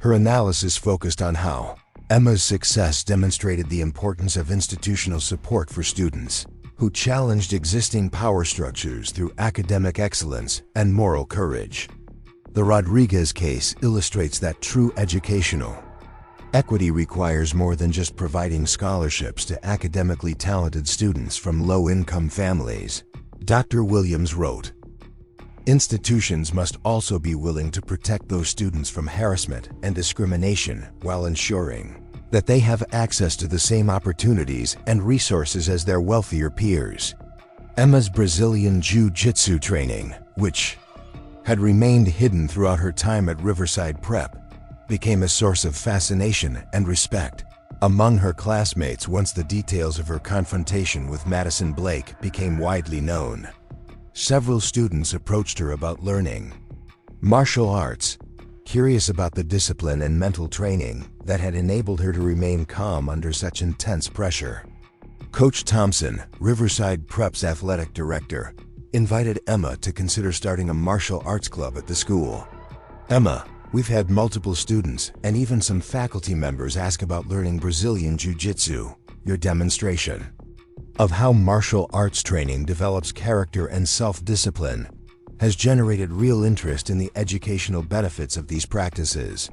Her analysis focused on how Emma's success demonstrated the importance of institutional support for students who challenged existing power structures through academic excellence and moral courage. The Rodriguez case illustrates that true educational equity requires more than just providing scholarships to academically talented students from low-income families. Dr. Williams wrote, "Institutions must also be willing to protect those students from harassment and discrimination while ensuring that they have access to the same opportunities and resources as their wealthier peers." Emma's Brazilian Jiu Jitsu training, which had remained hidden throughout her time at Riverside Prep, became a source of fascination and respect among her classmates once the details of her confrontation with Madison Blake became widely known. Several students approached her about learning martial arts, curious about the discipline and mental training that had enabled her to remain calm under such intense pressure. Coach Thompson, Riverside Prep's athletic director, invited Emma to consider starting a martial arts club at the school. "Emma, we've had multiple students and even some faculty members ask about learning Brazilian Jiu Jitsu. Your demonstration of how martial arts training develops character and self-discipline has generated real interest in the educational benefits of these practices."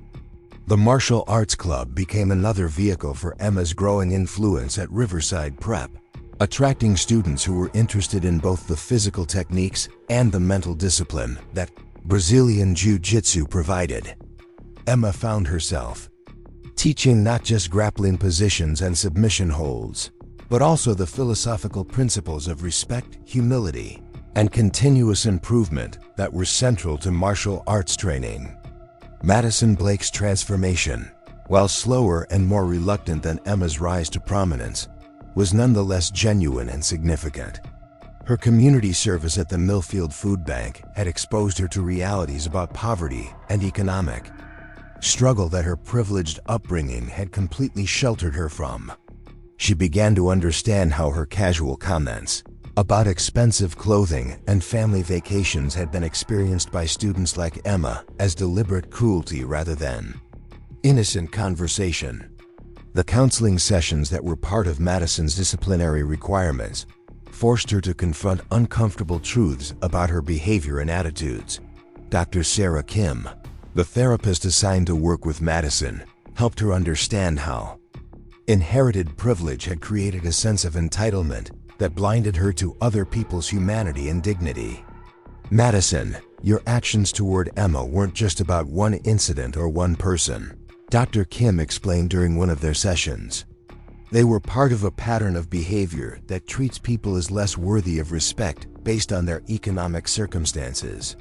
The Martial Arts Club became another vehicle for Emma's growing influence at Riverside Prep, attracting students who were interested in both the physical techniques and the mental discipline that Brazilian Jiu Jitsu provided. Emma found herself teaching not just grappling positions and submission holds, but also the philosophical principles of respect, humility, and continuous improvement that were central to martial arts training. Madison Blake's transformation, while slower and more reluctant than Emma's rise to prominence, was nonetheless genuine and significant. Her community service at the Millfield Food Bank had exposed her to realities about poverty and economic struggle that her privileged upbringing had completely sheltered her from. She began to understand how her casual comments about expensive clothing and family vacations had been experienced by students like Emma as deliberate cruelty rather than innocent conversation. The counseling sessions that were part of Madison's disciplinary requirements forced her to confront uncomfortable truths about her behavior and attitudes. Dr. Sarah Kim, the therapist assigned to work with Madison, helped her understand how inherited privilege had created a sense of entitlement that blinded her to other people's humanity and dignity. "Madison, your actions toward Emma weren't just about one incident or one person," Dr. Kim explained during one of their sessions. "They were part of a pattern of behavior that treats people as less worthy of respect based on their economic circumstances.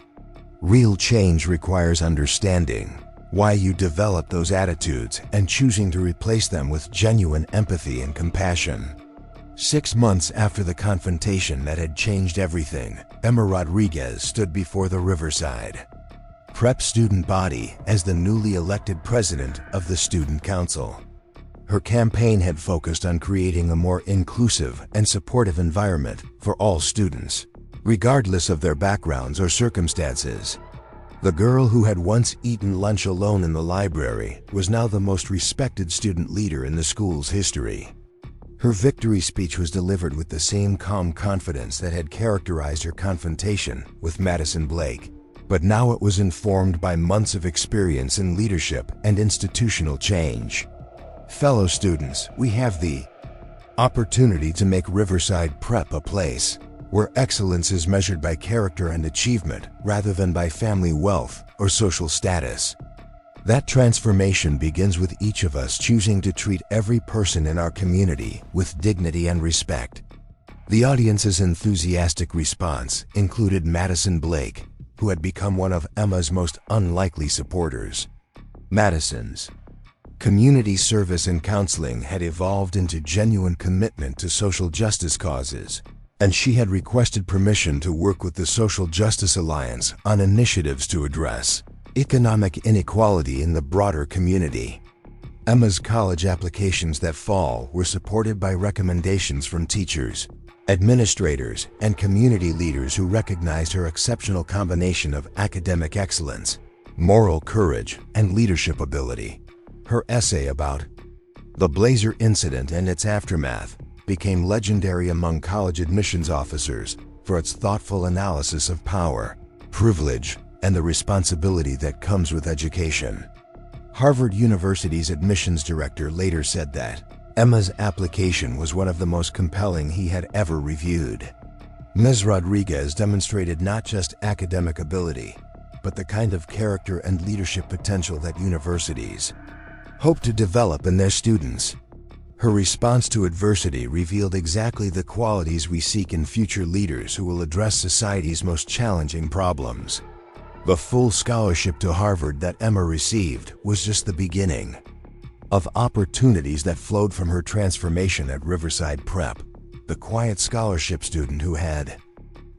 Real change requires understanding why you develop those attitudes and choosing to replace them with genuine empathy and compassion." 6 months after the confrontation that had changed everything, Emma Rodriguez stood before the Riverside Prep student body as the newly elected president of the Student Council. Her campaign had focused on creating a more inclusive and supportive environment for all students, regardless of their backgrounds or circumstances. The girl who had once eaten lunch alone in the library was now the most respected student leader in the school's history. Her victory speech was delivered with the same calm confidence that had characterized her confrontation with Madison Blake, but now it was informed by months of experience in leadership and institutional change. Fellow students, we have the opportunity to make Riverside Prep a place where excellence is measured by character and achievement rather than by family wealth or social status. That transformation begins with each of us choosing to treat every person in our community with dignity and respect. The audience's enthusiastic response included Madison Blake, who had become one of Emma's most unlikely supporters. Madison's community service and counseling had evolved into genuine commitment to social justice causes, and she had requested permission to work with the Social Justice Alliance on initiatives to address economic inequality in the broader community. Emma's college applications that fall were supported by recommendations from teachers, administrators, and community leaders who recognized her exceptional combination of academic excellence, moral courage, and leadership ability. Her essay about the Blazer incident and its aftermath became legendary among college admissions officers for its thoughtful analysis of power, privilege, and the responsibility that comes with education. Harvard University's admissions director later said that Emma's application was one of the most compelling he had ever reviewed. Ms. Rodriguez demonstrated not just academic ability, but the kind of character and leadership potential that universities hope to develop in their students. Her response to adversity revealed exactly the qualities we seek in future leaders who will address society's most challenging problems. The full scholarship to Harvard that Emma received was just the beginning of opportunities that flowed from her transformation at Riverside Prep. The quiet scholarship student who had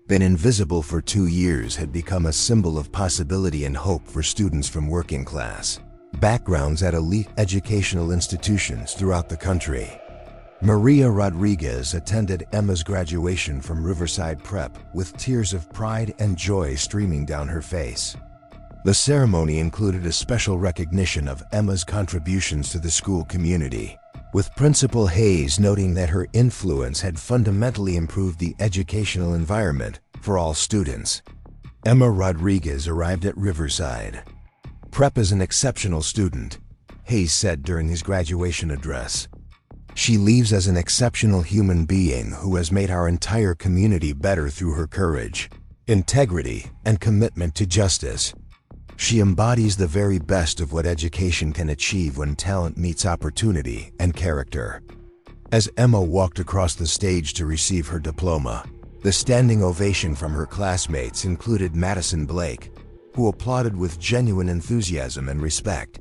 been invisible for 2 years had become a symbol of possibility and hope for students from working class backgrounds at elite educational institutions throughout the country. Maria Rodriguez attended Emma's graduation from Riverside Prep with tears of pride and joy streaming down her face. The ceremony included a special recognition of Emma's contributions to the school community, with Principal Hayes noting that her influence had fundamentally improved the educational environment for all students. Emma Rodriguez arrived at Riverside Prep as an exceptional student, Hayes said during his graduation address. She leaves as an exceptional human being who has made our entire community better through her courage, integrity, and commitment to justice. She embodies the very best of what education can achieve when talent meets opportunity and character. As Emma walked across the stage to receive her diploma, the standing ovation from her classmates included Madison Blake, who applauded with genuine enthusiasm and respect.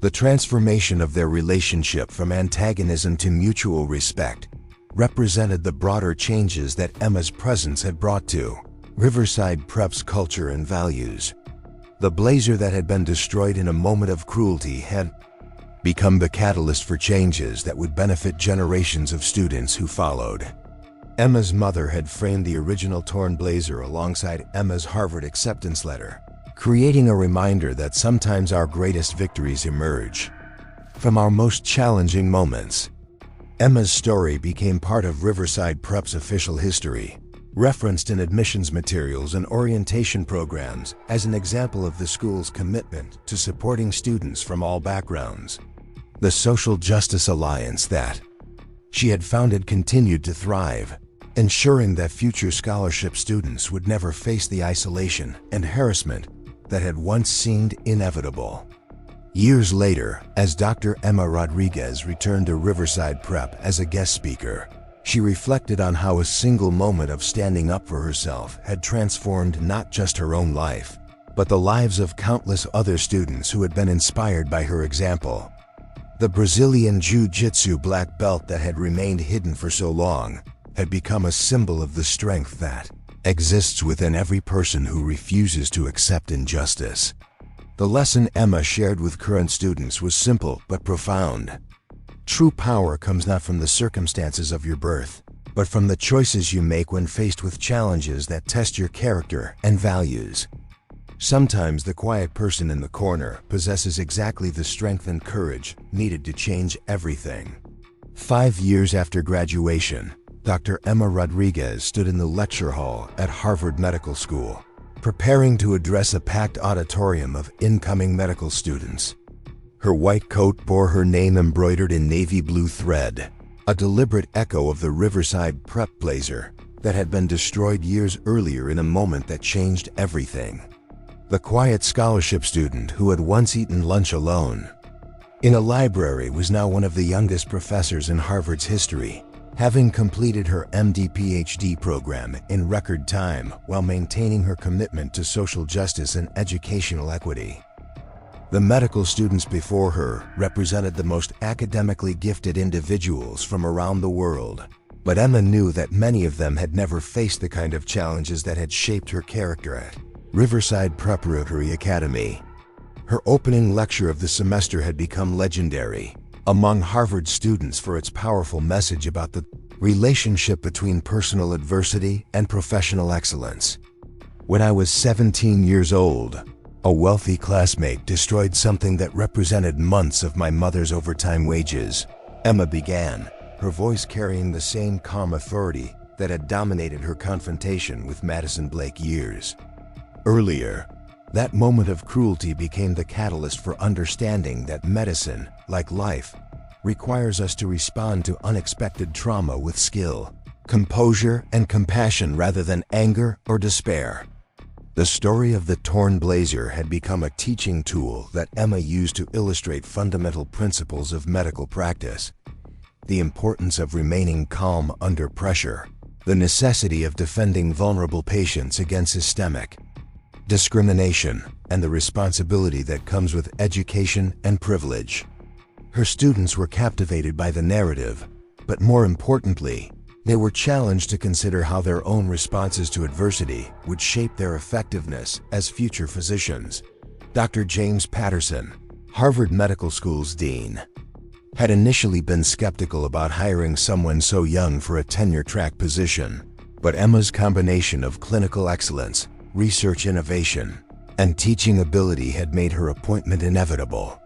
The transformation of their relationship from antagonism to mutual respect represented the broader changes that Emma's presence had brought to Riverside Prep's culture and values. The blazer that had been destroyed in a moment of cruelty had become the catalyst for changes that would benefit generations of students who followed. Emma's mother had framed the original torn blazer alongside Emma's Harvard acceptance letter, creating a reminder that sometimes our greatest victories emerge from our most challenging moments. Emma's story became part of Riverside Prep's official history, referenced in admissions materials and orientation programs as an example of the school's commitment to supporting students from all backgrounds. The Social Justice Alliance that she had founded continued to thrive, ensuring that future scholarship students would never face the isolation and harassment that had once seemed inevitable. Years later, as Dr. Emma Rodriguez returned to Riverside Prep as a guest speaker, she reflected on how a single moment of standing up for herself had transformed not just her own life, but the lives of countless other students who had been inspired by her example. The Brazilian Jiu Jitsu black belt that had remained hidden for so long had become a symbol of the strength that exists within every person who refuses to accept injustice. The lesson Emma shared with current students was simple but profound. True power comes not from the circumstances of your birth, but from the choices you make when faced with challenges that test your character and values. Sometimes the quiet person in the corner possesses exactly the strength and courage needed to change everything. 5 years after graduation, Dr. Emma Rodriguez stood in the lecture hall at Harvard Medical School, preparing to address a packed auditorium of incoming medical students. Her white coat bore her name embroidered in navy blue thread, a deliberate echo of the Riverside Prep blazer that had been destroyed years earlier in a moment that changed everything. The quiet scholarship student who had once eaten lunch alone in a library was now one of the youngest professors in Harvard's history, having completed her MD-PhD program in record time while maintaining her commitment to social justice and educational equity. The medical students before her represented the most academically gifted individuals from around the world, but Emma knew that many of them had never faced the kind of challenges that had shaped her character at Riverside Preparatory Academy. Her opening lecture of the semester had become legendary among Harvard students for its powerful message about the relationship between personal adversity and professional excellence. When I was 17 years old, a wealthy classmate destroyed something that represented months of my mother's overtime wages. Emma began, her voice carrying the same calm authority that had dominated her confrontation with Madison Blake years earlier. That moment of cruelty became the catalyst for understanding that medicine, like life, requires us to respond to unexpected trauma with skill, composure, and compassion rather than anger or despair. The story of the torn blazer had become a teaching tool that Emma used to illustrate fundamental principles of medical practice: the importance of remaining calm under pressure, the necessity of defending vulnerable patients against systemic discrimination, and the responsibility that comes with education and privilege. Her students were captivated by the narrative, but more importantly, they were challenged to consider how their own responses to adversity would shape their effectiveness as future physicians. Dr. James Patterson, Harvard Medical School's dean, had initially been skeptical about hiring someone so young for a tenure-track position, but Emma's combination of clinical excellence, research innovation, and teaching ability had made her appointment inevitable.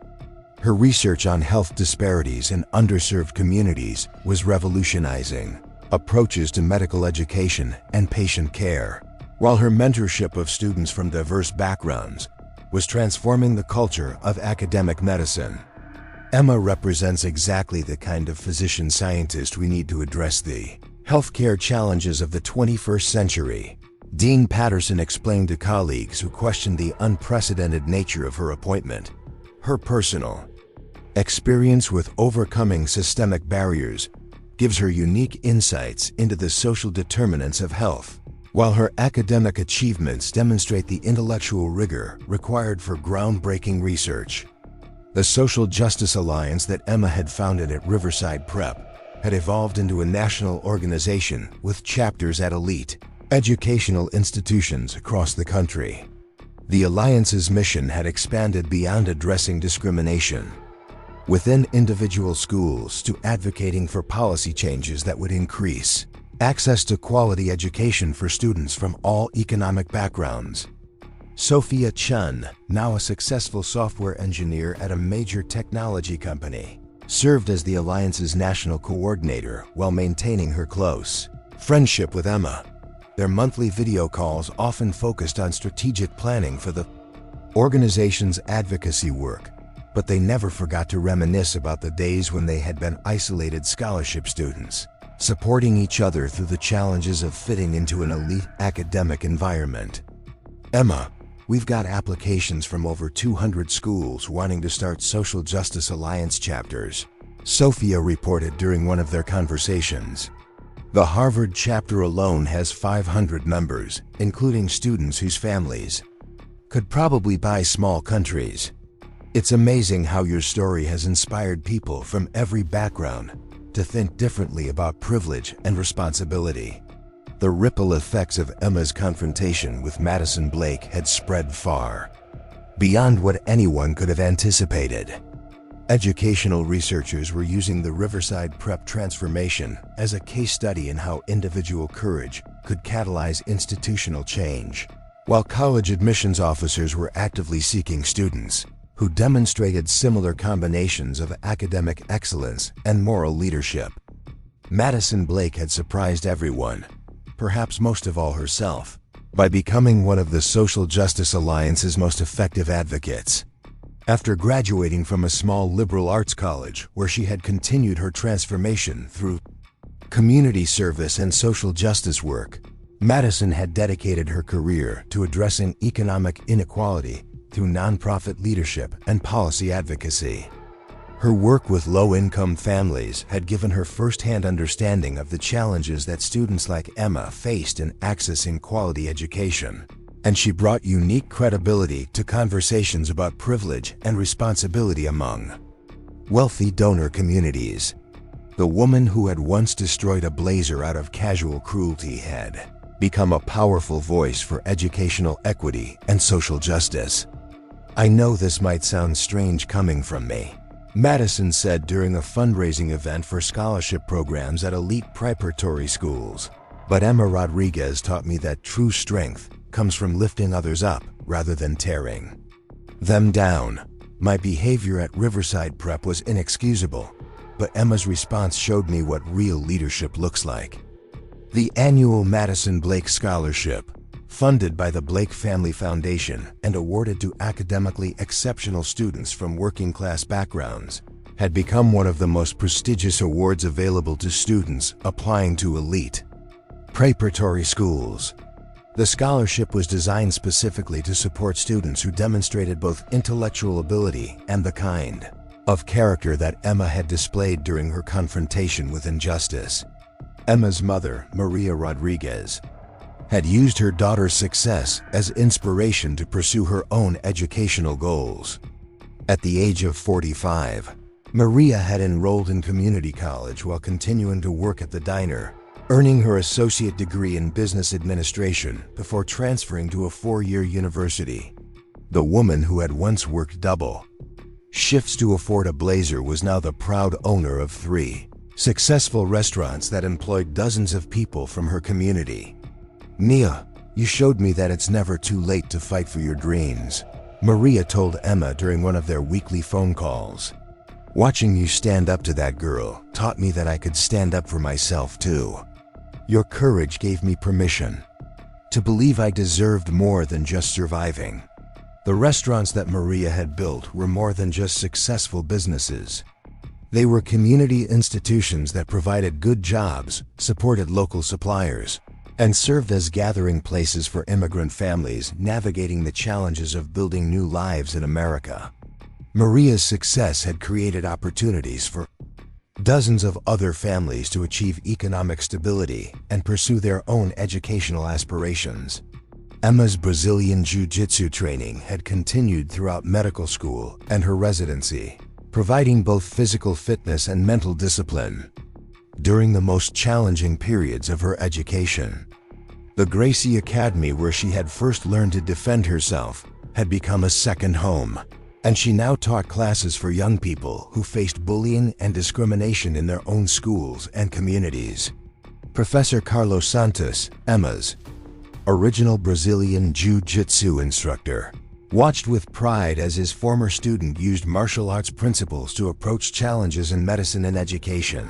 Her research on health disparities in underserved communities was revolutionizing approaches to medical education and patient care, while her mentorship of students from diverse backgrounds was transforming the culture of academic medicine. Emma represents exactly the kind of physician-scientist we need to address the healthcare challenges of the 21st century. Dean Patterson explained to colleagues who questioned the unprecedented nature of her appointment. Her personal experience with overcoming systemic barriers gives her unique insights into the social determinants of health, while her academic achievements demonstrate the intellectual rigor required for groundbreaking research. The Social Justice Alliance that Emma had founded at Riverside Prep had evolved into a national organization with chapters at elite educational institutions across the country. The Alliance's mission had expanded beyond addressing discrimination within individual schools to advocating for policy changes that would increase access to quality education for students from all economic backgrounds. Sophia Chun, now a successful software engineer at a major technology company, served as the Alliance's national coordinator while maintaining her close friendship with Emma. Their monthly video calls often focused on strategic planning for the organization's advocacy work, but they never forgot to reminisce about the days when they had been isolated scholarship students, supporting each other through the challenges of fitting into an elite academic environment. Emma, we've got applications from over 200 schools wanting to start Social Justice Alliance chapters, Sophia reported during one of their conversations. The Harvard chapter alone has 500 members, including students whose families could probably buy small countries. It's amazing how your story has inspired people from every background to think differently about privilege and responsibility. The ripple effects of Emma's confrontation with Madison Blake had spread far beyond what anyone could have anticipated. Educational researchers were using the Riverside Prep transformation as a case study in how individual courage could catalyze institutional change, while college admissions officers were actively seeking students who demonstrated similar combinations of academic excellence and moral leadership. Madison Blake had surprised everyone, perhaps most of all herself, by becoming one of the Social Justice Alliance's most effective advocates. After graduating from a small liberal arts college where she had continued her transformation through community service and social justice work. Madison had dedicated her career to addressing economic inequality through nonprofit leadership and policy advocacy. Her work with low-income families had given her first-hand understanding of the challenges that students like Emma faced in accessing quality education, and she brought unique credibility to conversations about privilege and responsibility among wealthy donor communities. The woman who had once destroyed a blazer out of casual cruelty had become a powerful voice for educational equity and social justice. "I know this might sound strange coming from me," Madison said during a fundraising event for scholarship programs at elite preparatory schools, "but Emma Rodriguez taught me that true strength comes from lifting others up rather than tearing them down. My behavior at Riverside Prep was inexcusable, but Emma's response showed me what real leadership looks like." The annual Madison Blake Scholarship, funded by the Blake Family Foundation and awarded to academically exceptional students from working-class backgrounds, had become one of the most prestigious awards available to students applying to elite preparatory schools. The scholarship was designed specifically to support students who demonstrated both intellectual ability and the kind of character that Emma had displayed during her confrontation with injustice. Emma's mother, Maria Rodriguez, had used her daughter's success as inspiration to pursue her own educational goals. At the age of 45, Maria had enrolled in community college while continuing to work at the diner, earning her associate degree in business administration before transferring to a 4-year university. The woman who had once worked double shifts to afford a blazer was now the proud owner of 3 successful restaurants that employed dozens of people from her community. "Mia, you showed me that it's never too late to fight for your dreams," Maria told Emma during one of their weekly phone calls. "Watching you stand up to that girl taught me that I could stand up for myself too. Your courage gave me permission to believe I deserved more than just surviving." The restaurants that Maria had built were more than just successful businesses. They were community institutions that provided good jobs, supported local suppliers, and served as gathering places for immigrant families navigating the challenges of building new lives in America. Maria's success had created opportunities for dozens of other families to achieve economic stability and pursue their own educational aspirations. Emma's Brazilian Jiu Jitsu training had continued throughout medical school and her residency, providing both physical fitness and mental discipline during the most challenging periods of her education. The Gracie Academy, where she had first learned to defend herself, had become a second home, and she now taught classes for young people who faced bullying and discrimination in their own schools and communities. Professor Carlos Santos, Emma's original Brazilian Jiu Jitsu instructor, watched with pride as his former student used martial arts principles to approach challenges in medicine and education.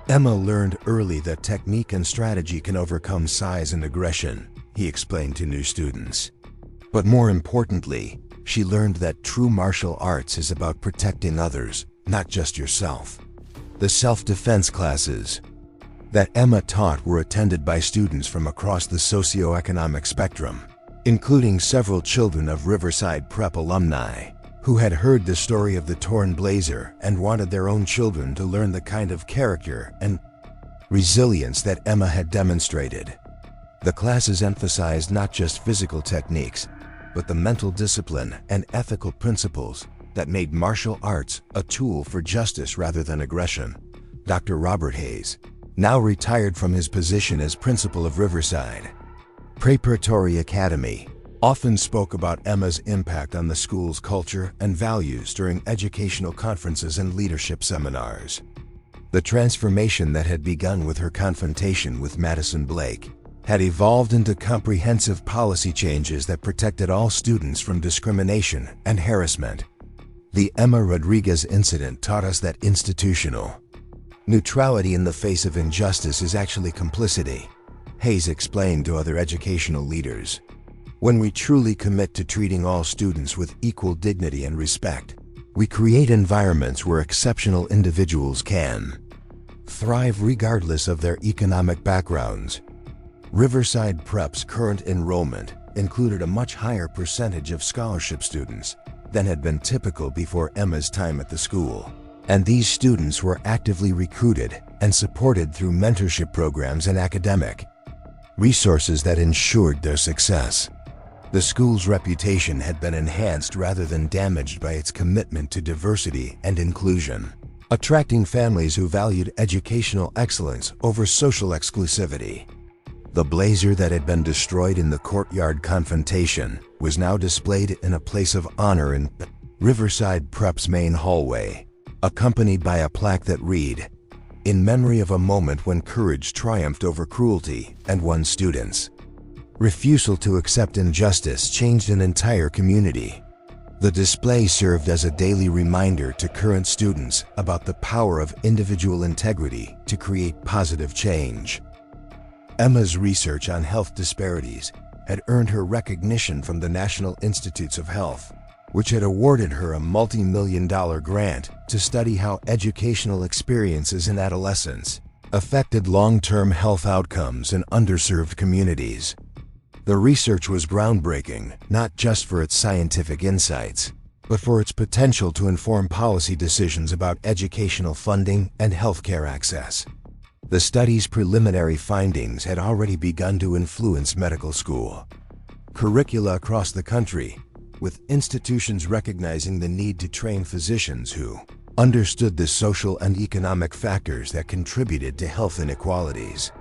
Emma learned early that technique and strategy can overcome size and aggression, he explained to new students. But more importantly, she learned that true martial arts is about protecting others, not just yourself. The self-defense classes that Emma taught were attended by students from across the socioeconomic spectrum, including several children of Riverside Prep alumni who had heard the story of the torn blazer and wanted their own children to learn the kind of character and resilience that Emma had demonstrated. The classes emphasized not just physical techniques, but the mental discipline and ethical principles that made martial arts a tool for justice rather than aggression. Dr. Robert Hayes, now retired from his position as principal of Riverside Preparatory Academy, often spoke about Emma's impact on the school's culture and values during educational conferences and leadership seminars. The transformation that had begun with her confrontation with Madison Blake had evolved into comprehensive policy changes that protected all students from discrimination and harassment. The Emma Rodriguez incident taught us that institutional neutrality in the face of injustice is actually complicity, Hayes explained to other educational leaders. When we truly commit to treating all students with equal dignity and respect, we create environments where exceptional individuals can thrive regardless of their economic backgrounds. Riverside Prep's current enrollment included a much higher percentage of scholarship students than had been typical before Emma's time at the school. And these students were actively recruited and supported through mentorship programs and academic resources that ensured their success. The school's reputation had been enhanced rather than damaged by its commitment to diversity and inclusion, attracting families who valued educational excellence over social exclusivity. The blazer that had been destroyed in the courtyard confrontation was now displayed in a place of honor in Riverside Prep's main hallway, accompanied by a plaque that read, "In memory of a moment when courage triumphed over cruelty and won students." Refusal to accept injustice changed an entire community. The display served as a daily reminder to current students about the power of individual integrity to create positive change. Emma's research on health disparities had earned her recognition from the National Institutes of Health, which had awarded her a multi-million-dollar grant to study how educational experiences in adolescence affected long-term health outcomes in underserved communities. The research was groundbreaking, not just for its scientific insights, but for its potential to inform policy decisions about educational funding and healthcare access. The study's preliminary findings had already begun to influence medical school curricula across the country, with institutions recognizing the need to train physicians who understood the social and economic factors that contributed to health inequalities.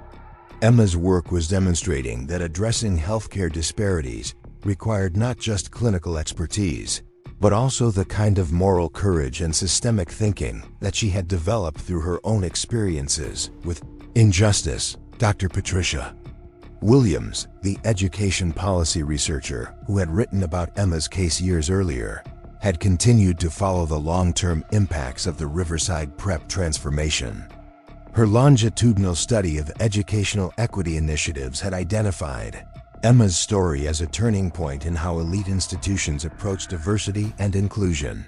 Emma's work was demonstrating that addressing healthcare disparities required not just clinical expertise, but also the kind of moral courage and systemic thinking that she had developed through her own experiences with injustice. Dr. Patricia Williams, the education policy researcher who had written about Emma's case years earlier, had continued to follow the long-term impacts of the Riverside Prep transformation. Her longitudinal study of educational equity initiatives had identified Emma's story as a turning point in how elite institutions approach diversity and inclusion.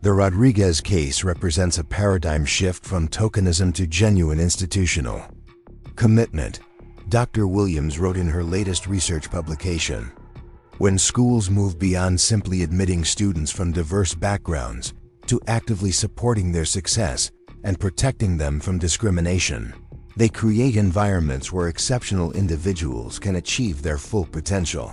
The Rodriguez case represents a paradigm shift from tokenism to genuine institutional commitment. Dr. Williams wrote in her latest research publication, "When schools move beyond simply admitting students from diverse backgrounds to actively supporting their success and protecting them from discrimination, they create environments where exceptional individuals can achieve their full potential."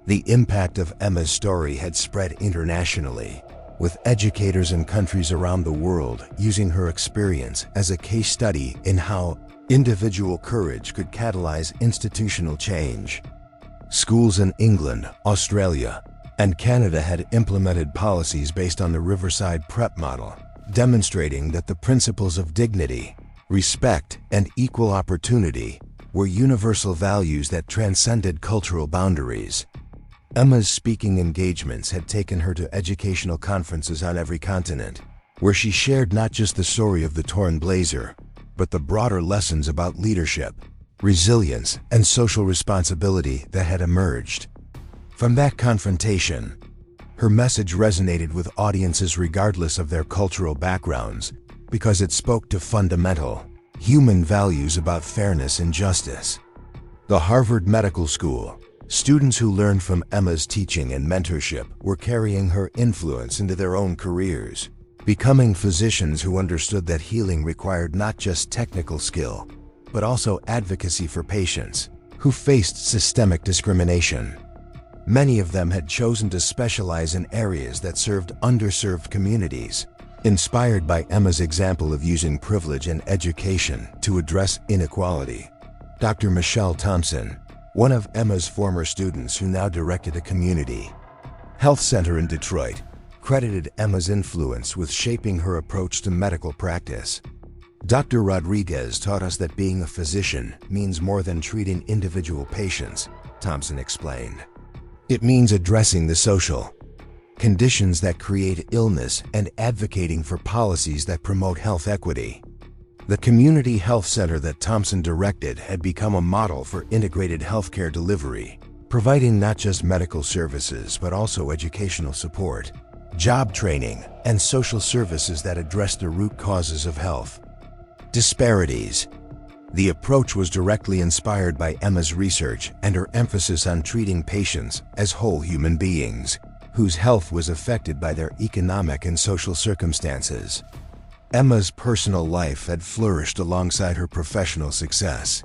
The impact of Emma's story had spread internationally, with educators in countries around the world using her experience as a case study in how individual courage could catalyze institutional change. Schools in England, Australia, and Canada had implemented policies based on the Riverside Prep model, demonstrating that the principles of dignity, respect, and equal opportunity were universal values that transcended cultural boundaries. Emma's speaking engagements had taken her to educational conferences on every continent, where she shared not just the story of the torn blazer, but the broader lessons about leadership, resilience, and social responsibility that had emerged from that confrontation. Her message resonated with audiences regardless of their cultural backgrounds, because it spoke to fundamental human values about fairness and justice. The Harvard Medical School, students who learned from Emma's teaching and mentorship were carrying her influence into their own careers, becoming physicians who understood that healing required not just technical skill, but also advocacy for patients who faced systemic discrimination. Many of them had chosen to specialize in areas that served underserved communities, inspired by Emma's example of using privilege and education to address inequality. Dr. Michelle Thompson, one of Emma's former students who now directed a community health center in Detroit, credited Emma's influence with shaping her approach to medical practice. Dr. Rodriguez taught us that being a physician means more than treating individual patients, Thompson explained. It means addressing the social conditions that create illness and advocating for policies that promote health equity. The community health center that Thompson directed had become a model for integrated healthcare delivery, providing not just medical services but also educational support, job training, and social services that address the root causes of health Disparities. The approach was directly inspired by Emma's research and her emphasis on treating patients as whole human beings, whose health was affected by their economic and social circumstances. Emma's personal life had flourished alongside her professional success.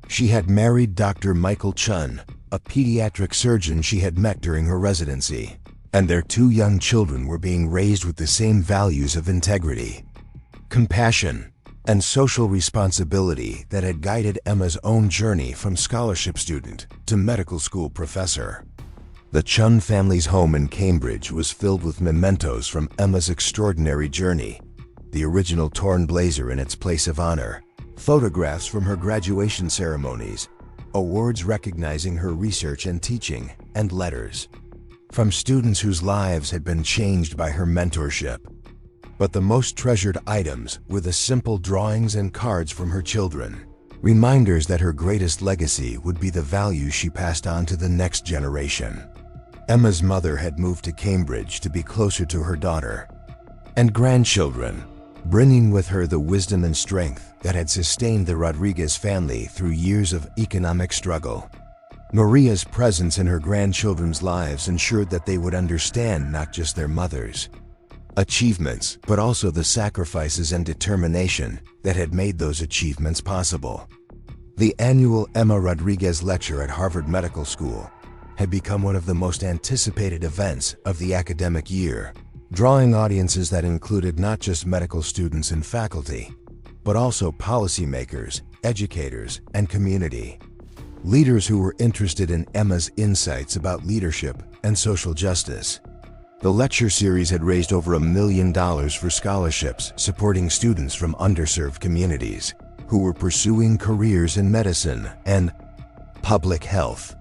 She had married Dr. Michael Chun, a pediatric surgeon she had met during her residency, and their 2 young children were being raised with the same values of integrity, compassion, and social responsibility that had guided Emma's own journey from scholarship student to medical school professor. The Chun family's home in Cambridge was filled with mementos from Emma's extraordinary journey: the original torn blazer in its place of honor, photographs from her graduation ceremonies, awards recognizing her research and teaching, and letters from students whose lives had been changed by her mentorship. But the most treasured items were the simple drawings and cards from her children, reminders that her greatest legacy would be the values she passed on to the next generation. Emma's mother had moved to Cambridge to be closer to her daughter and grandchildren, bringing with her the wisdom and strength that had sustained the Rodriguez family through years of economic struggle. Maria's presence in her grandchildren's lives ensured that they would understand not just their mother's achievements, but also the sacrifices and determination that had made those achievements possible. The annual Emma Rodriguez Lecture at Harvard Medical School had become one of the most anticipated events of the academic year, drawing audiences that included not just medical students and faculty, but also policymakers, educators, and community leaders who were interested in Emma's insights about leadership and social justice. The lecture series had raised over $1 million for scholarships supporting students from underserved communities who were pursuing careers in medicine and public health.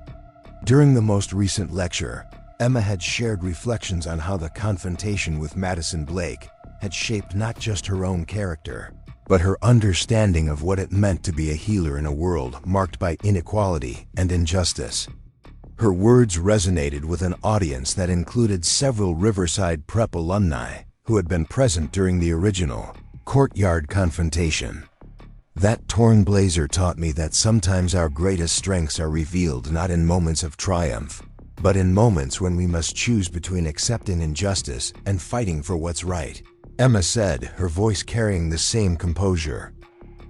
During the most recent lecture, Emma had shared reflections on how the confrontation with Madison Blake had shaped not just her own character, but her understanding of what it meant to be a healer in a world marked by inequality and injustice. Her words resonated with an audience that included several Riverside Prep alumni who had been present during the original courtyard confrontation. That torn blazer taught me that sometimes our greatest strengths are revealed not in moments of triumph, but in moments when we must choose between accepting injustice and fighting for what's right, Emma said, her voice carrying the same composure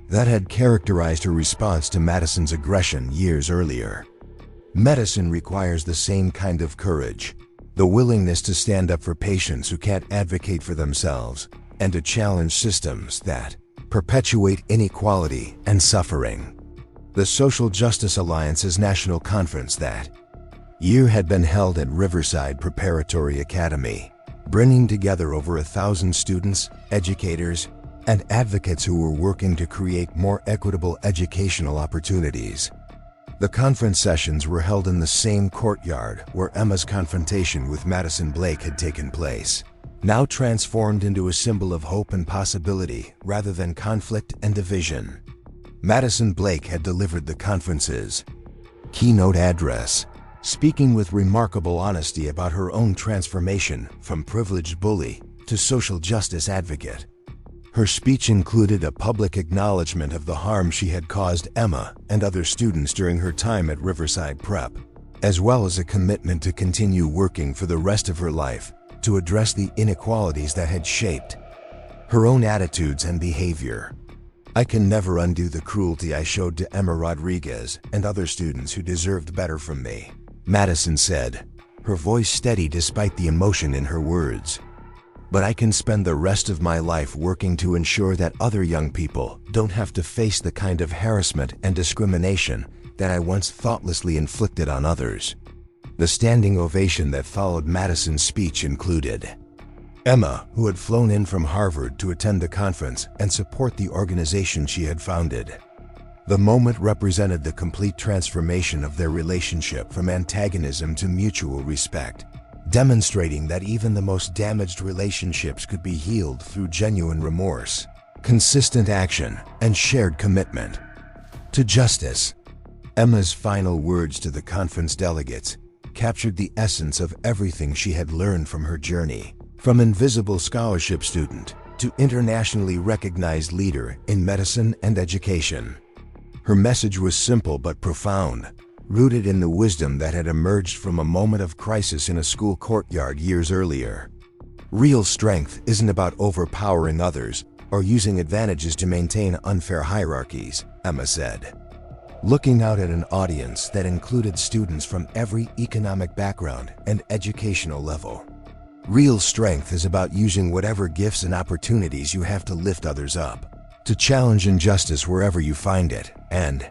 that had characterized her response to Madison's aggression years earlier. Medicine requires the same kind of courage, the willingness to stand up for patients who can't advocate for themselves, and to challenge systems that perpetuate inequality and suffering. The Social Justice Alliance's national conference that year had been held at Riverside Preparatory Academy, bringing together over 1,000 students, educators, and advocates who were working to create more equitable educational opportunities. The conference sessions were held in the same courtyard where Emma's confrontation with Madison Blake had taken place, now transformed into a symbol of hope and possibility rather than conflict and division. Madison Blake had delivered the conference's keynote address, speaking with remarkable honesty about her own transformation from privileged bully to social justice advocate. Her speech included a public acknowledgement of the harm she had caused Emma and other students during her time at Riverside Prep, as well as a commitment to continue working for the rest of her life to address the inequalities that had shaped her own attitudes and behavior. "I can never undo the cruelty I showed to Emma Rodriguez and other students who deserved better from me," Madison said, her voice steady despite the emotion in her words. "But I can spend the rest of my life working to ensure that other young people don't have to face the kind of harassment and discrimination that I once thoughtlessly inflicted on others." The standing ovation that followed Madison's speech included Emma, who had flown in from Harvard to attend the conference and support the organization she had founded. The moment represented the complete transformation of their relationship from antagonism to mutual respect, demonstrating that even the most damaged relationships could be healed through genuine remorse, consistent action, and shared commitment to justice. Emma's final words to the conference delegates captured the essence of everything she had learned from her journey, from invisible scholarship student to internationally recognized leader in medicine and education. Her message was simple but profound, rooted in the wisdom that had emerged from a moment of crisis in a school courtyard years earlier. Real strength isn't about overpowering others or using advantages to maintain unfair hierarchies, Emma said. Looking out at an audience that included students from every economic background and educational level. Real strength is about using whatever gifts and opportunities you have to lift others up, to challenge injustice wherever you find it, and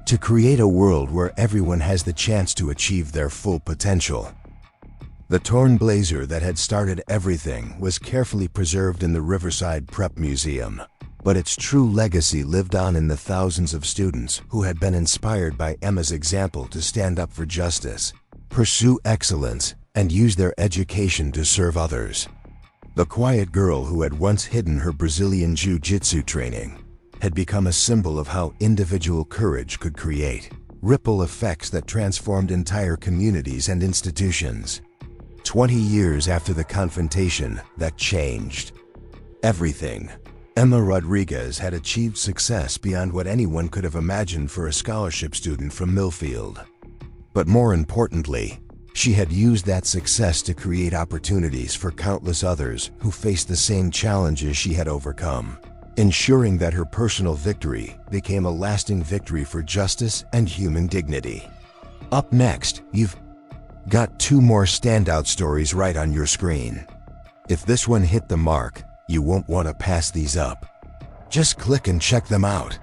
to create a world where everyone has the chance to achieve their full potential. The torn blazer that had started everything was carefully preserved in the Riverside Prep Museum, but its true legacy lived on in the thousands of students who had been inspired by Emma's example to stand up for justice, pursue excellence, and use their education to serve others. The quiet girl who had once hidden her Brazilian Jiu Jitsu training had become a symbol of how individual courage could create ripple effects that transformed entire communities and institutions. 20 years after the confrontation that changed everything, Emma Rodriguez had achieved success beyond what anyone could have imagined for a scholarship student from Millfield. But more importantly, she had used that success to create opportunities for countless others who faced the same challenges she had overcome, ensuring that her personal victory became a lasting victory for justice and human dignity. Up next, you've got 2 more standout stories right on your screen. If this one hit the mark, you won't want to pass these up. Just click and check them out.